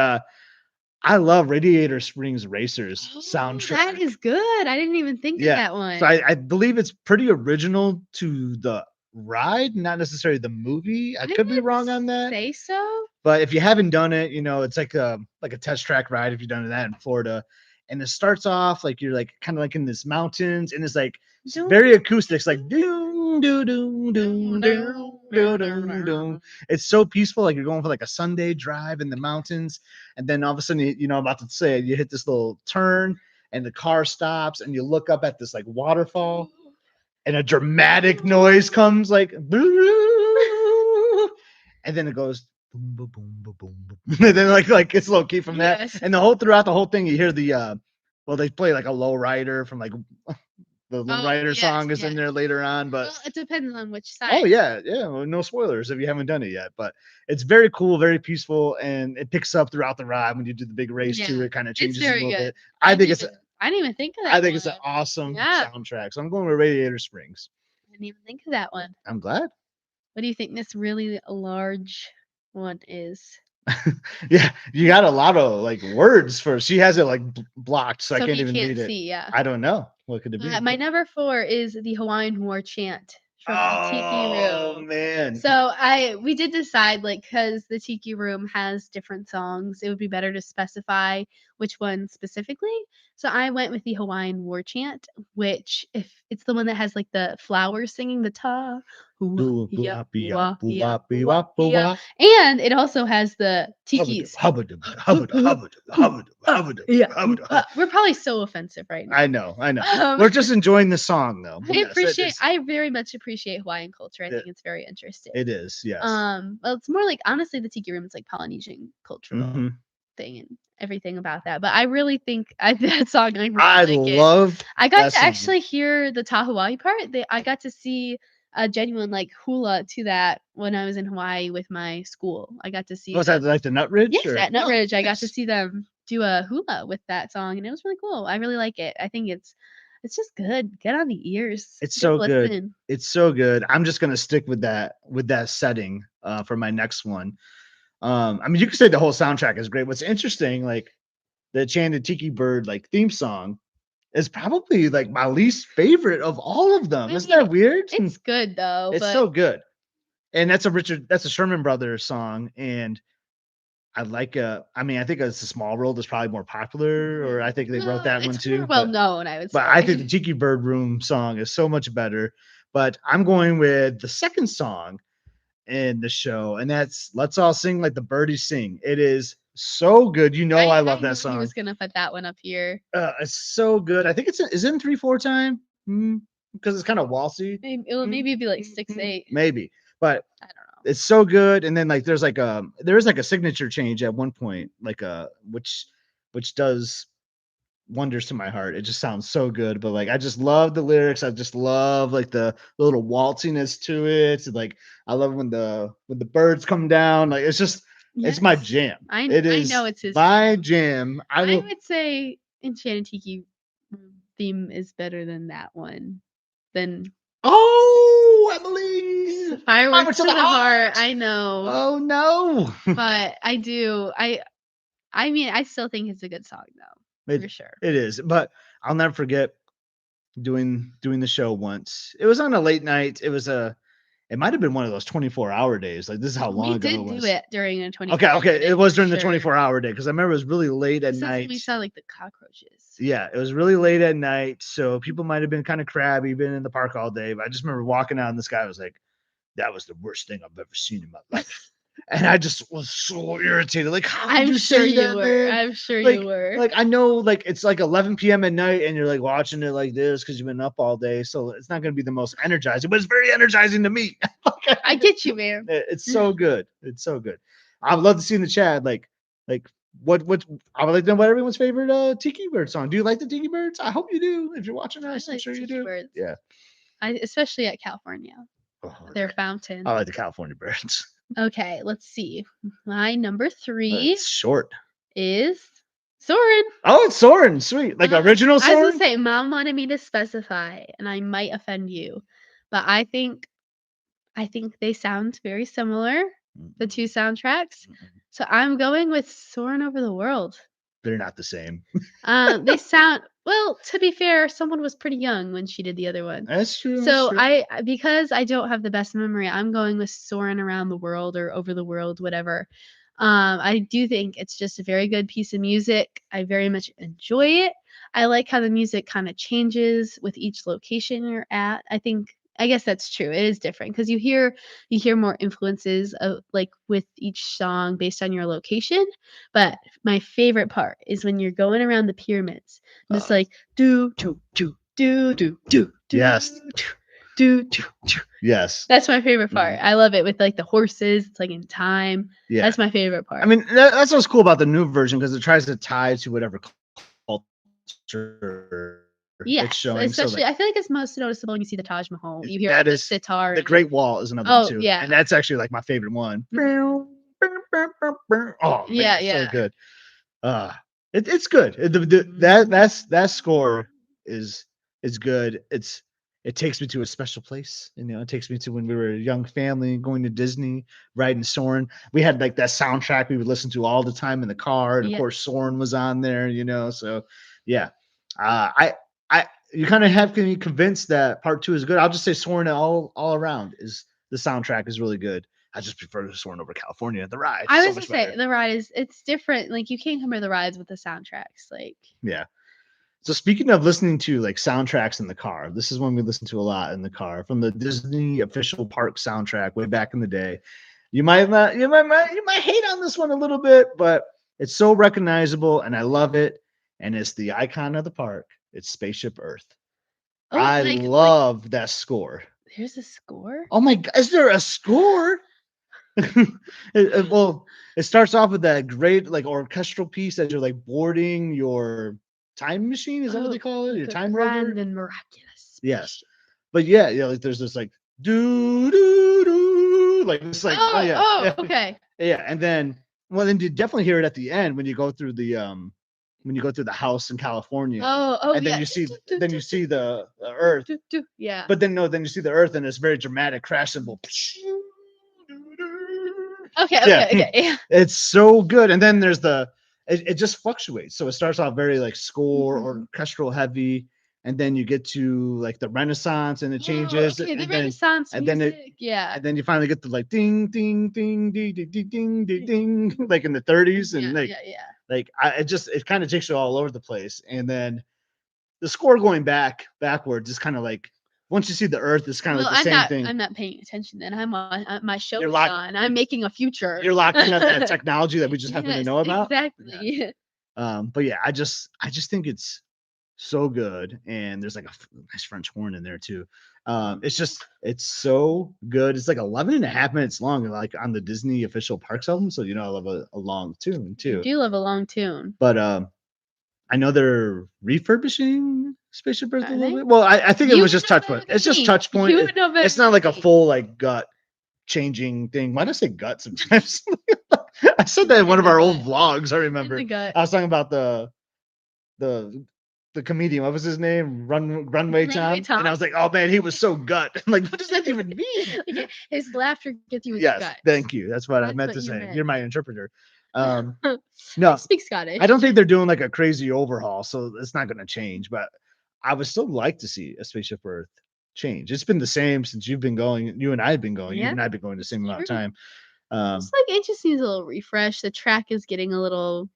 I love Radiator Springs Racers soundtrack. That is good. I didn't even think of that one. So I believe it's pretty original to the ride, not necessarily the movie. I could be wrong on that. Say so. But if you haven't done it, it's like a test track ride if you've done that in Florida. And it starts off like you're like kind of like in this mountains, and it's like very acoustic. It's like doom doom doom doom doom doom doom. It's so peaceful, like you're going for like a Sunday drive in the mountains, and then all of a sudden, I'm about to say you hit this little turn, and the car stops, and you look up at this like waterfall, and a dramatic noise comes like, and then it goes boom, boom, boom, boom, boom, boom. And then like it's low key from that, Yes. and the whole throughout the whole thing, you hear the well, they play like a low rider from like the low Oh, rider yes, song is in yes. there later on, but Well, it depends on which oh side. yeah, yeah. Well, no spoilers if you haven't done it yet, but it's very cool, very peaceful, and it picks up throughout the ride when you do the big race to Yeah, it. Kind of it's changes a very little good. bit. I think I didn't even think of I that think it's an one. awesome Yeah, soundtrack. So I'm going with Radiator Springs. I didn't even think of that one. I'm glad. What do you think this really large one is? Yeah, you got a lot of like words for. She has it like blocked, so I So can't he even can't read it. see, yeah. I don't know what could it be. My number 4 is the Hawaiian War chant from the Tiki Oh Room. man, So we did decide, like, because the Tiki Room has different songs, it would be better to specify which one specifically. So I went with the Hawaiian War chant, which if it's the one that has like the flowers singing the ta hua boo boo hia happy ya hua boo hia wop bee hua wop boo hia, wop. and it also has the Hubba tikis. hubba hubba hubba hubba hubba Yeah. hubba. We're probably so offensive right I now. know, I know. Um, We're just enjoying the song though. But yes, it is. I very much appreciate Hawaiian culture. I It, think it's very interesting. it is. Yes. Well, it's more like honestly the tiki room is like Polynesian cultural Hmm. thing and everything about that. But I really think that song, I really I like it. love I got that to song. actually hear the Tahuai part. I got to see a genuine like hula to that when I was in Hawaii with my school. I got to see Was that like the Nut Ridge yes, or at Nut oh Ridge. I got to nice? see them do a hula with that song, and it was really cool. I really like it. I think it's just good. Good on the ears. It's Good so good. listen. It's so good. I'm just gonna stick with that setting for my next one. I mean, you could say the whole soundtrack is great. What's interesting, like the Enchanted Tiki Bird like theme song is probably like my least favorite of all of them. I Isn't mean, that weird? it's good though, It's but so good. And that's a Sherman Brothers song. And I like I mean, I think it's a Small World is probably more popular, or I think they wrote that one it's more too. well known, I would But I think the say. Tiki Bird Room song is so much better. But I'm going with the second song in the show, and that's Let's All Sing Like the Birdies Sing. It is so good. You know I I love knew that he song. was gonna put that one up here. It's so good. I think is it in 3/4 time? Because it's kind of waltzy. Maybe it'd be like 6/8. Maybe. But I don't know. it's so good. And then like there is like a signature change at one point, like which does wonders to my heart. It just sounds so good. But like I just love the lyrics. I just love like the little waltziness to it. And, like I love when the birds come down. Like it's my Yes. jam. It I know is it's his my jam. jam. I I will. would say Enchanted Tiki theme is better than that one. Than Oh, Emily! Fiber Fireworks to to the the Heart, heart. I know, Oh no. but I do I mean, I still think it's a good song though, it for sure. it is, but I'll never forget doing the show once. It was on a late night. It might have been one of those 24-hour days. Like this is how long We ago it did do was. it during a Okay, 24-hour okay. day It for was during the sure. 24-hour day because I remember it was really late at 'Cause that's when night. we saw, like, the cockroaches. Yeah, it was really late at night. So people might have been kind of crabby, been in the park all day. But I just remember walking out and this guy was like, that was the worst thing I've ever seen in my life. And I just was so irritated. Like, how could I'm you sure say you that, were, man? I'm sure you Like, were. like I know, like it's like 11 p.m. at night, and you're like watching it like this because you've been up all day, so it's not going to be the most energizing, but it's very energizing to me. I get you, man. It's so good. It's so good. I would love to see in the chat, like what I would like to know what everyone's favorite Tiki Bird song. Do you like the Tiki Birds? I hope you do. If you're watching I us, I'm like sure you tiki do. birds. Yeah. I especially at California, Oh, their I fountain. like the California Birds. Okay, let's see. My number 3 It's short. is Soarin'. Oh, it's Soren. Sweet. Like original I was gonna Soren? say, mom wanted me to specify, and I might offend you, but I think they sound very similar, the 2 soundtracks. Mm-mm. So I'm going with Soarin' Over the World. They're not the same. They sound well, to be fair, someone was pretty young when she did the other one. That's true. That's So true. because I don't have the best memory, I'm going with Soarin' Around the World or Over the World, whatever. I do think it's just a very good piece of music. I very much enjoy it. I like how the music kind of changes with each location you're at. I guess that's true. It is different because you hear more influences of like with each song based on your location. But my favorite part is when you're going around the pyramids and it's Uh, like do do do do do do do. yes. do, do, do. Yes. That's my favorite part. Mhm. I love it with, like, the horses, it's, like, in time. Yeah. That's my favorite I part. mean, that's what's cool about the new version because it tries to tie to whatever culture it's showing. Yes, So, like, especially I feel like it's most noticeable when you see the Taj Mahal. You hear, that like, the is sitar the and Great Wall is another one oh, too, yeah. and that's actually like my favorite one. Mhm. Oh man, Yeah, it's so yeah. good. Uh it's good. Mhm. That score is is good. It takes me to a special place. You know, it takes me to when we were a young family going to Disney, riding Soren. We had like that soundtrack we would listen to all the time in the car, and of Yeah. course Soren was on there. You know, so yeah. I I you kind of have me convinced that part two is good. I'll just say Soren all around is the soundtrack is really good. I just prefer Soren over California. The ride I so was gonna much say better. the ride is it's different, like, you can't compare the rides with the soundtracks, like Yeah. So speaking of listening to like soundtracks in the car, this is one we listen to a lot in the car from the Disney official park soundtrack way back in the day. You might hate on this one a little bit, but it's so recognizable and I love it. And it's the icon of the park. It's Spaceship Earth. oh, I like, love that score. there's a score? Oh my god, is there a score? Well, it starts off with that great like orchestral piece as you're like boarding your time machine. Is that what they Oh, call it? Your like a time grand rover? and miraculous Yes. spaceship. But yeah, yeah, like there's this like do do do like this like oh Oh, yeah oh, yeah okay. yeah and then well then you definitely hear it at the end when you go through the house in California Oh, oh, and yeah. then you see the earth Yeah. but then no then you see the earth and it's very dramatic crash cymbal Okay, yeah, okay, okay, yeah. it's so good. And then there's it just fluctuates. So it starts off very like score or Mhm. orchestral heavy, and then you get to like the Renaissance, and it Oh, changes, okay, the Renaissance and then it music, yeah. and then you finally get to like ding ding ding ding ding ding ding ding ding like in the 30s, and Yeah, yeah, yeah. it kind of takes you all over the place. And then the score going backwards is kind of like once you see the Earth, it's kind of Well, like the same I'm thing. not paying attention then, I'm on my show You're is locked. on, I'm making a future. You're locked in on that technology that we just happen to Yes, know about. Yeah. exactly. But yeah, I just think it's so good, and there's like nice French horn in there too. It's so good. It's like 11 and a half minutes long, like on the Disney official parks album. So you know I love a long tune You too. do love a long tune, But I know they're refurbishing Spaceship Earth a are little they? bit. Well, I think it You was would just know touch better point. than It's just me. touch point. You would know better It's not than like a me. full like gut changing thing. Why do I say gut sometimes? I said that in one In of the our old gut, vlogs. I in the remember. gut. I was talking about the the comedian. What was his name? Runway Runaway Tom. And I Tom. was like, oh man, he was so gut. I'm like, what does that even mean? Like, his laughter gets you in the Yes, gut. thank you. That's what I That's meant what to you say. You're meant. my interpreter. Um, I no, speak I don't Scottish. think they're doing like a crazy overhaul, so it's not going to change. But I would still like to see a Spaceship Earth change. It's been the same since you've been going. You and I have been going. You Yeah, and I have been going the it's same amount of true. time. Just Um, like it just needs a little refresh. The track is getting a little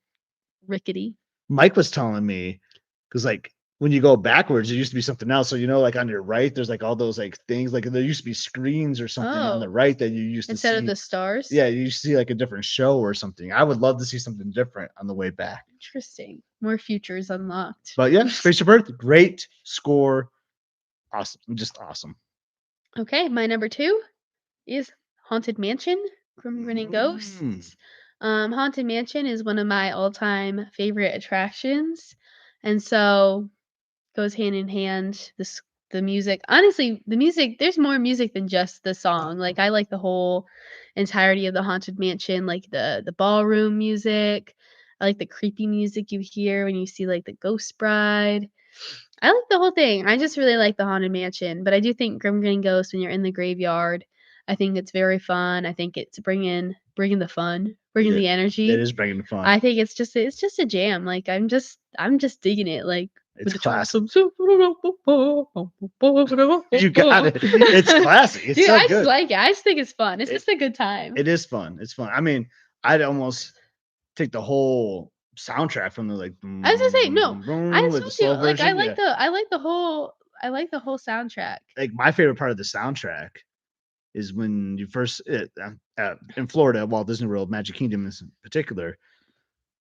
rickety. Mike was telling me because like when you go backwards, there used to be something else. So you know, like on your right, there's like all those like things. Like there used to be screens or something on the Oh, right that you used to instead of see. the stars? Yeah, you see like a different show or something. I would love to see something different on the way back. Interesting. More futures unlocked. But yeah, Spaceship Earth, great score, awesome, just awesome. Okay, my number 2 is Haunted Mansion, Grinning Mm. Ghosts. Haunted Mansion is one of my all-time favorite attractions, and so goes hand in hand. The music, honestly, the music. There's more music than just the song. Like I like the whole entirety of the Haunted Mansion, like the ballroom music. I like the creepy music you hear when you see like the Ghost Bride. I like the whole thing. I just really like the Haunted Mansion, but I do think Grim Grinning Ghost when you're in the graveyard. I think it's very fun. I think it's bringing the fun, bringing Yeah, the it energy. is bringing the fun. I think it's just a jam. Like I'm just digging it. Like with It's the chimes. classic. You got it. It's classy. It's Dude, so I just good. like it. I just think it's fun. It's It just a good time. it is fun. It's fun. I mean, I'd almost take the whole soundtrack from the like I was gonna say no. I just with the told you slow like version. Yeah, I like the whole soundtrack. like my favorite part of the soundtrack is when you first in Florida, Walt Disney World, Magic Kingdom in particular.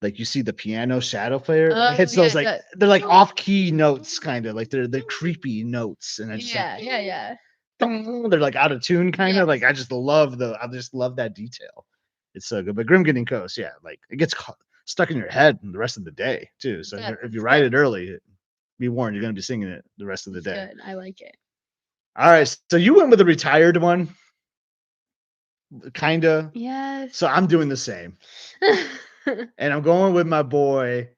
Like you see the piano shadow player, and it Oh hits those yeah, like they're like off key notes, kind of like they're creepy notes, and I just like yeah, yeah, yeah. they're like out of tune, kind of like Yes. I just love that detail. It's so good. But Grim Getting Coast, yeah, like it gets stuck in your head the rest of the day too. So Good, if you it's write good, it early, be warned, you're gonna be singing it the rest of the it's day. good, I like it. All right, so you went with a retired one, kinda. So Yes. I'm doing the same, and I'm going with my boy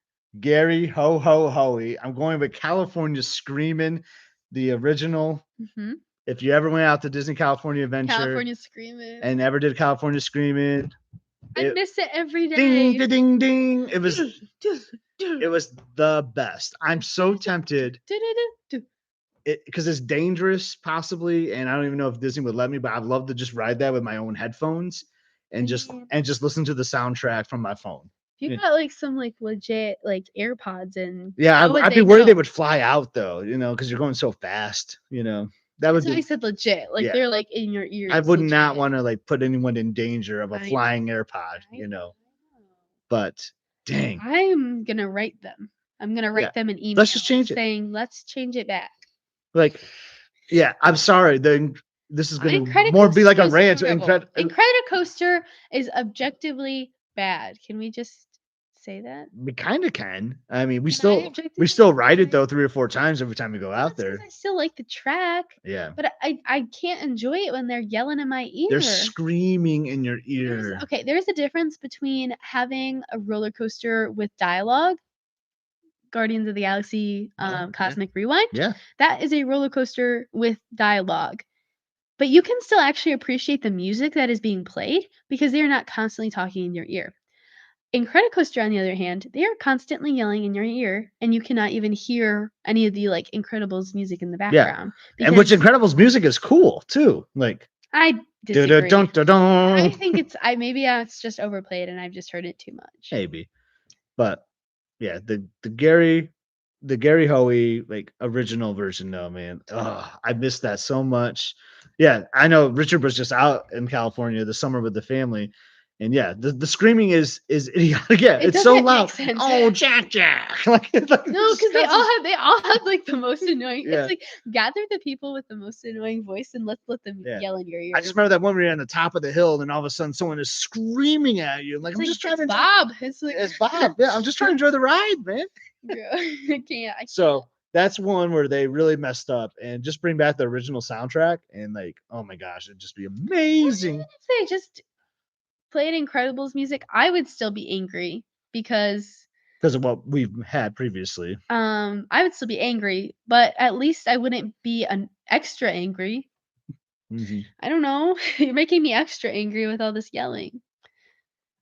Gary Ho Ho Hoey. I'm going with California Screamin', the original. Mhm. If you ever went out to Disney California Adventure California Screamin'. and ever did California Screaming, I it miss it every ding day. ding ding ding. It was the best. I'm so tempted because it's dangerous, possibly, and I don't even know if Disney would let me, but I'd love to just ride that with my own headphones I and mean, just listen to the soundtrack from my phone. if you Yeah, got, like, some, like, legit, like, AirPods in, yeah, how would I'd be they worried they know? would fly out though, because you're going so fast. That would That's why I be said legit, like, yeah. they're, like, in your I ears would not legit. want to like put anyone in danger of a I know, flying AirPod, I know, I know. But dang, I'm gonna write them. I'm gonna yeah. write them an Let's just email change it. saying, "Let's change it back." Like, yeah, I'm sorry. Then this is gonna more be like Incredicoaster a is rant. horrible. Incredicoaster is objectively bad. Can we just say that? We kind of can. I mean, Can I we objectively still say ride it that? though 3 or 4 times every time we go Well, out that's because there. I still like the track, Yeah, but I can't enjoy it when they're yelling in my they're ear. screaming in your ear. There's a difference between having a roller coaster with dialogue, Guardians of the Galaxy, Yeah, yeah, Cosmic Rewind. yeah. That is a roller coaster with dialogue. But you can still actually appreciate the music that is being played because they are not constantly talking in your ear. Incredicoaster, on the other hand, they are constantly yelling in your ear, and you cannot even hear any of the like Incredibles music in the Yeah. background And which because Incredibles music is cool too. Like I da da disagree. dun da dun. I think maybe it's just overplayed and I've just heard it too much. Maybe. But yeah, the Gary Hoey like original version though, man. Oh, I missed that so much. Yeah, I know Richard was just out in California this summer with the family. And yeah, the screaming is idiotic. Yeah, It it's so doesn't make loud. sense. Oh, Jack Jack. Like, it's like No, just because they constant. all have like the most annoying. It's Yeah, like gather the people with the most annoying voice and let's let them yeah. yell in your I ear. just remember that one where you're on the top of the hill, and all of a sudden someone is screaming at you. Like, It's I'm like just trying it's to enjoy. Bob. It's like It's Bob. Yeah, I'm just trying to enjoy the ride, man. Girl, I can't. I can't. So that's one where they really messed up and just bring back the original soundtrack and like, oh my gosh, it'd just be Well, even amazing if they just played Incredibles music, I would still be angry because because of what we've had previously. I would still be angry, but at least I wouldn't be an extra angry. Mhm. I don't know. You're making me extra angry with all this yelling.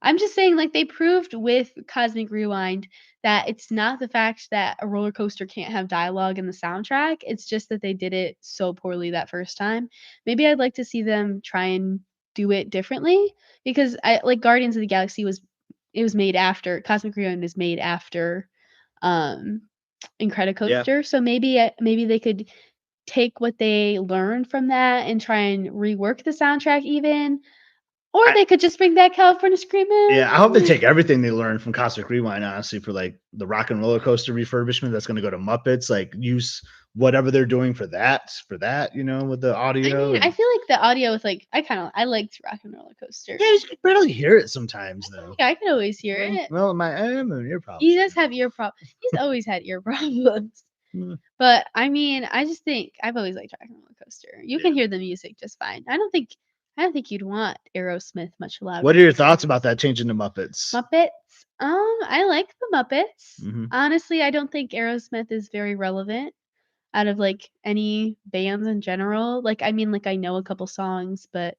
I'm just saying, like, they proved with Cosmic Rewind that it's not the fact that a roller coaster can't have dialogue in the soundtrack, it's just that they did it so poorly that first time. Maybe I'd like to see them try and do it differently because I like Guardians of the Galaxy was made after Cosmic Rewind is made after, um, Yeah. Incredicoaster, so maybe they could take what they learned from that and try and rework the soundtrack even, or I they could just bring back California yeah, I hope they Screamin'. take everything they learned from Cosmic Rewind, honestly, for like the Rock and Roller Coaster refurbishment that's gonna go to Muppets, like use whatever they're doing for that, with the I audio mean, I and feel like the audio with, like I liked Rock and Roller Coaster. yeah, you can barely hear it sometimes though. Yeah, I could always hear Well, it. well, I am having ear problems He right does have now. ear prob he's always had ear problems. Mm, But, I mean, I just think I've always liked Rock and Roller Coaster. You can yeah. hear the music just fine. I don't think you'd want Aerosmith much louder What are your than thoughts about that changing to Muppets? Muppets. I like the Muppets. Mhm. Honestly, I don't think Aerosmith is very relevant out of, like, any bands in general. Like, I mean, like, I know a couple songs, but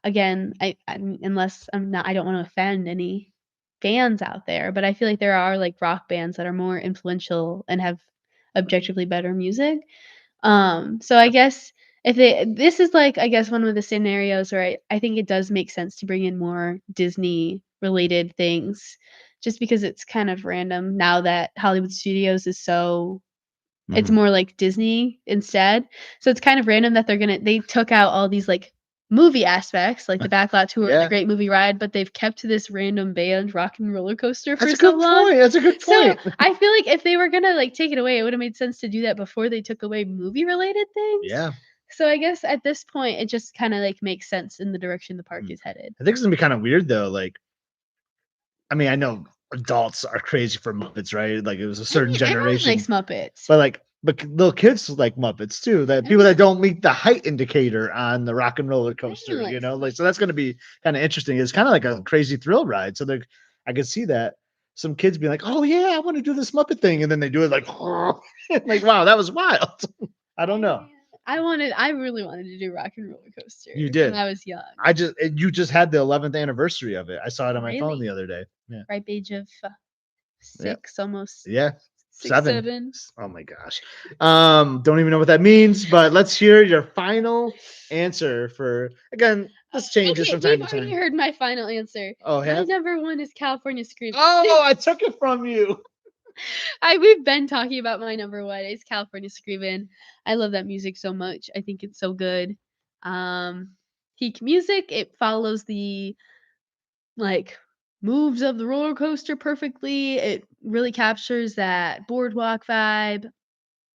again, unless I don't wanna offend any fans out there, but I feel like there are, like, rock bands that are more influential and have objectively better music. So I guess if they this is, like, I guess one of the scenarios where I think it does make sense to bring in more Disney related things just because it's kind of random now that Hollywood Studios is so it's Mhm. more like Disney instead. So it's kind of random that they took out all these, like, movie aspects, like the Backlot Tour and the Yeah. Great Movie Ride, but they've kept this random band, Rock and Roller Coaster, That's for a so good long. point, that's a good So, point. I feel like if they were gonna, like, take it away, it would've made sense to do that before they took away movie-related things. Yeah. So I guess at this point, it just kinda, like, makes sense in the direction the park Mm. is headed. I think it's gonna be kind of weird though. Like, I mean, I know adults are crazy for Muppets, right? Like, it was a I certain mean, everyone generation, likes Muppets. but little kids like Muppets too. That people that Everyone don't meet the height indicator on the Rock and Roller Coaster, everyone likes like so that's gonna be kind of interesting. It's kind of like a crazy thrill ride. So I could see that some kids be like, "Oh yeah, I want to do this Muppet thing," and then they do it like, like, wow, that was wild. I don't know. I really wanted to do Rock and Roller You Coaster when did. I was young. You just had the 11th anniversary of it. I saw it Oh, on my phone really? the other day. Yeah. Ripe age of, Yeah. 6, almost Yeah. 6, 7. 7. Oh my gosh. Don't even know what that means, but let's hear your final answer for again, this changes Okay, from time you've to already time. heard my final answer. Oh, My have? number 1 is California Screaming. Oh, I took it from you. We've been talking about my number 1, it's California Screaming. I love that music so much. I think it's so good. Peak music, it follows the, like, moves of the roller coaster perfectly. It really captures that boardwalk vibe.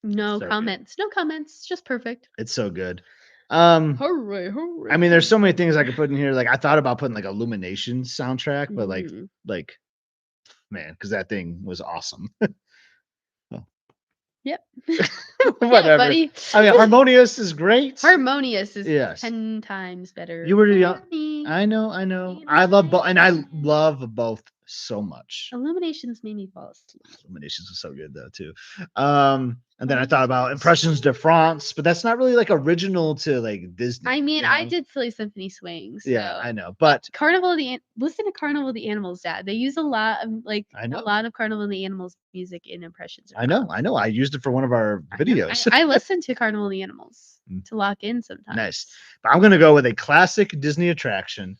No So good. comments. No comments, just perfect. It's so good. Um, Hooray, I hooray. mean, there's so many things I could put in here. Like I thought about putting like Illumination soundtrack, but Mhm. like man, because that thing was awesome. Yep. Yeah, Whatever. buddy. I mean, Harmonious is great. Harmonious is Yes. 10 times better You were young. for me. I know, I know. In I love my both, and I head. love both so much. Illuminations made me fall asleep. Illuminations was so good though too. And then I thought about Illuminations. Impressions de France, but that's not really like original to like I Disney, mean, you I know? did Silly Symphony Swing, Yeah, so I know, but but Carnival of the listen to Carnival of the Animals, Dad. They use a lot of, like, I a know, lot of Carnival of the Animals music in Impressions of France. I know. I used it for one of our I know. videos. I listen to Carnival of the Animals Mm, to lock in nice. sometimes. But I'm gonna go with a classic Disney attraction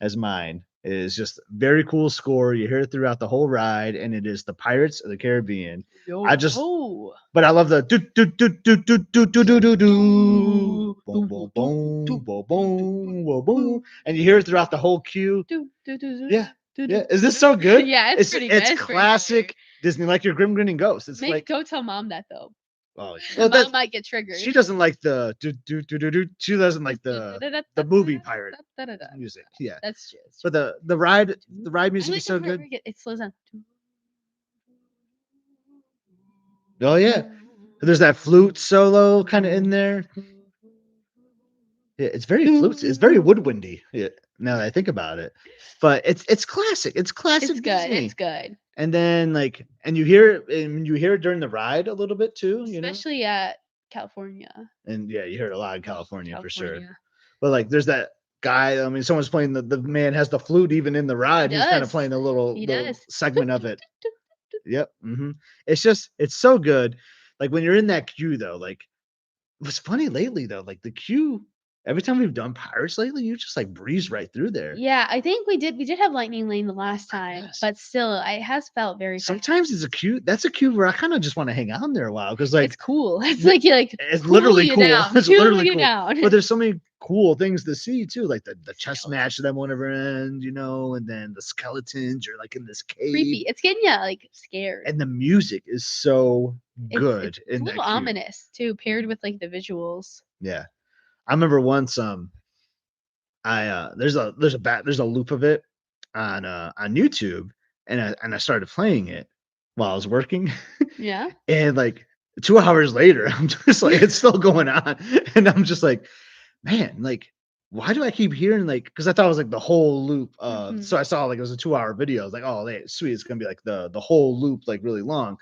as mine. It is just very cool score. You hear it throughout the whole ride, and it is the Pirates of the Caribbean. I Yo just ho! But I love the do do do do do do do do do do. Do, Boom, do, boom, do, boom, do, boom, do, do, do, boom, boom, boom. do, And you hear it throughout the whole queue. do, do, do, do, Yeah. do, Yeah. do, Is do, this so do. good? Yeah, it's pretty good. It's It's pretty fire. classic Disney, like your Grim Grinning Ghost. It's Make like, Go tell mom that though. oh, well, Mom that's might get triggered. she doesn't like the do do do do do. She doesn't like the movie pirate music. Yeah. That's true. That's true. But the ride I music like is the so part where good. it slows down. Oh yeah. There's that flute solo kind of in there. Yeah, it's very flutes. It's very woodwindy. Yeah, now that I think about it, but it's classic. It's It's classic good. It's Disney. good. And then and you hear it, and you hear it during the ride a little bit too. Especially at California. And yeah, you hear it a lot in Oh, California for sure. California. But like, there's that guy. I mean, someone's playing the man has the flute even in the He ride. He's kind of does. playing a He little does. segment of it. Yep. It's so good. Like when you're in that queue though, like what's funny lately though, like the queue, every time we've done Pirates lately, you just like breeze right through there. Yeah, I think we did have Lightning Lane the last time, Yes. but still, it has felt very fast. Sometimes that's a queue where I kind of just want to hang out in there a while because It's like cool. It's the- like you like it's cool literally you cool. down, It's cool literally you cool. down. But there's so many cool things to see too, like the chess Skeleton. match that won't ever end, and then the skeletons. You're like in this cave, Creepy. It's getting you like scared. and the music is so It's good a in little that queue. ominous too, paired with like the visuals. Yeah, I remember once I there's a loop of it on YouTube, and I started playing it while I was working, Yeah. and like 2 hours later, I'm just like it's still going on, and I'm just like, man, like why do I keep hearing like because I thought it was like the whole loop of Mhm. so I saw like it was a 2 hour video. I was like, oh sweet, it's gonna be like the whole loop like really long,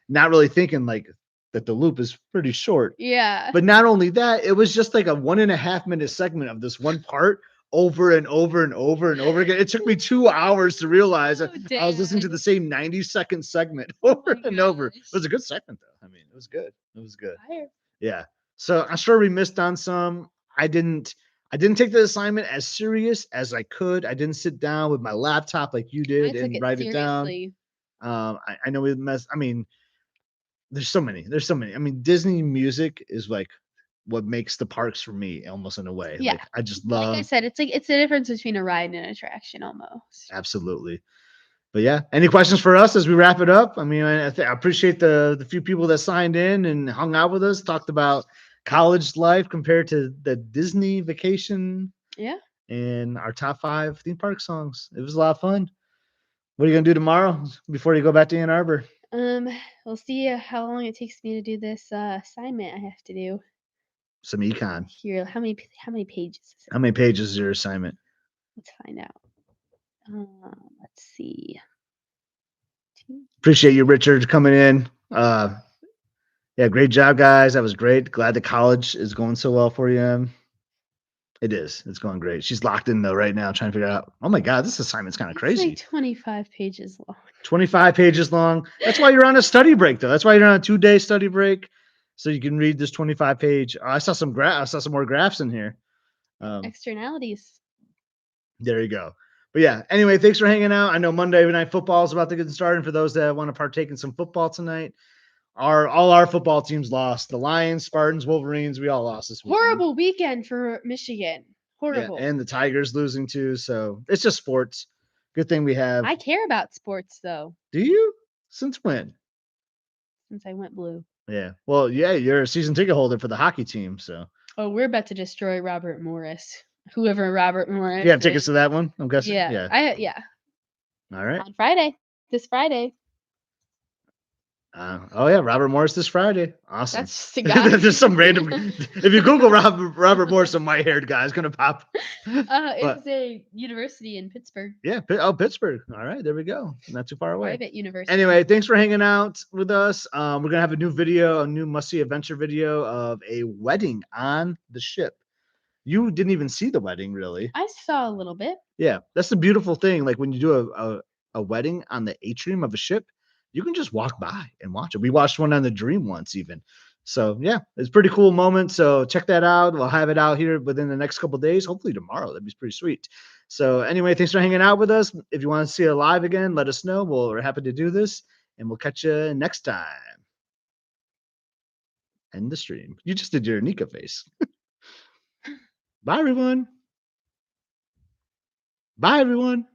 not really thinking like that the loop is pretty short. Yeah. But not only that, it was just like a 1.5 minute segment of this one part over and over and over and over again. It took me 2 hours to realize that Oh, I was listening to Dad. the same 90-second segment Oh over my and over. It was gosh. a good segment though. I mean, it was good. It was good. Fire. Yeah. So I'm sure we missed on some. I didn't I didn't take the assignment as serious as I could. I didn't sit down with my laptop like you I did took and it write it down. seriously. I know we messed. I mean, there's so many. There's so many. I mean, Disney music is like what makes the parks for me almost in a way. Yeah. Like I just Like I love said, it's the difference between a ride and an attraction almost. absolutely. But yeah, any questions for us as we wrap it up? I mean, I appreciate the few people that signed in and hung out with us, talked about college life compared to the Disney vacation Yeah. and our top 5 theme park songs. It was a lot of fun. What are you gonna do tomorrow before you go back to Ann Arbor? Um, we'll see how long it takes me to do this assignment I have to do. Some econ. Here, how many pages is it? How many pages is your assignment? Let's find out. Let's see. Appreciate you, Richard, coming in. Yeah, great job, guys. That was great. Glad the college is going so well for you. It is. It's going great. She's locked in though right now, trying to figure out. Oh my god, this assignment's kind of It's like crazy. 25 pages long. 25 pages long. That's why you're on a study break, though. That's why you're on a 2-day study break, so you can read this 25 page. I saw some I saw some more graphs in here. Externalities. There you go. But yeah, anyway, thanks for hanging out. I know Monday night football is about to get started. For those that want to partake in some football tonight, all our football teams lost. The Lions, Spartans, Wolverines, we all lost this weekend. Horrible weekend for Michigan. Yeah, Horrible. and the Tigers losing too. So it's just sports. Good thing we have. I care about sports though, Do you? Since when? since I went blue. Yeah. Well, yeah, you're a season ticket holder for the hockey team, so Oh, we're about to destroy Robert Morris. Whoever Robert Morris you have is. tickets to that one. I'm guessing. Yeah. Yeah. All right. On Friday. This Friday. Oh yeah, Robert Morris this Friday. Awesome. That's just a guy. There's some random. If you Google Robert Morris, some white-haired guy is gonna pop. But It's a university in Pittsburgh. yeah, Pittsburgh. All right, there we go. Not too far away. Private university. Anyway, thanks for hanging out with us. We're gonna have a new video, a new must-see adventure video of a wedding on the ship. You didn't even see the wedding, really. I saw a little bit. Yeah, that's the beautiful thing. Like when you do a wedding on the atrium of a ship, you can just walk by and watch it. We watched one on the Dream once, even. So yeah, it's a pretty cool moment. So check that out. We'll have it out here within the next couple of days. Hopefully tomorrow. That'd be pretty sweet. So anyway, thanks for hanging out with us. If you want to see it live again, let us know. We're happy to do this, and we'll catch you next time. End the stream. You just did your Nika face. Bye, everyone. Bye, everyone.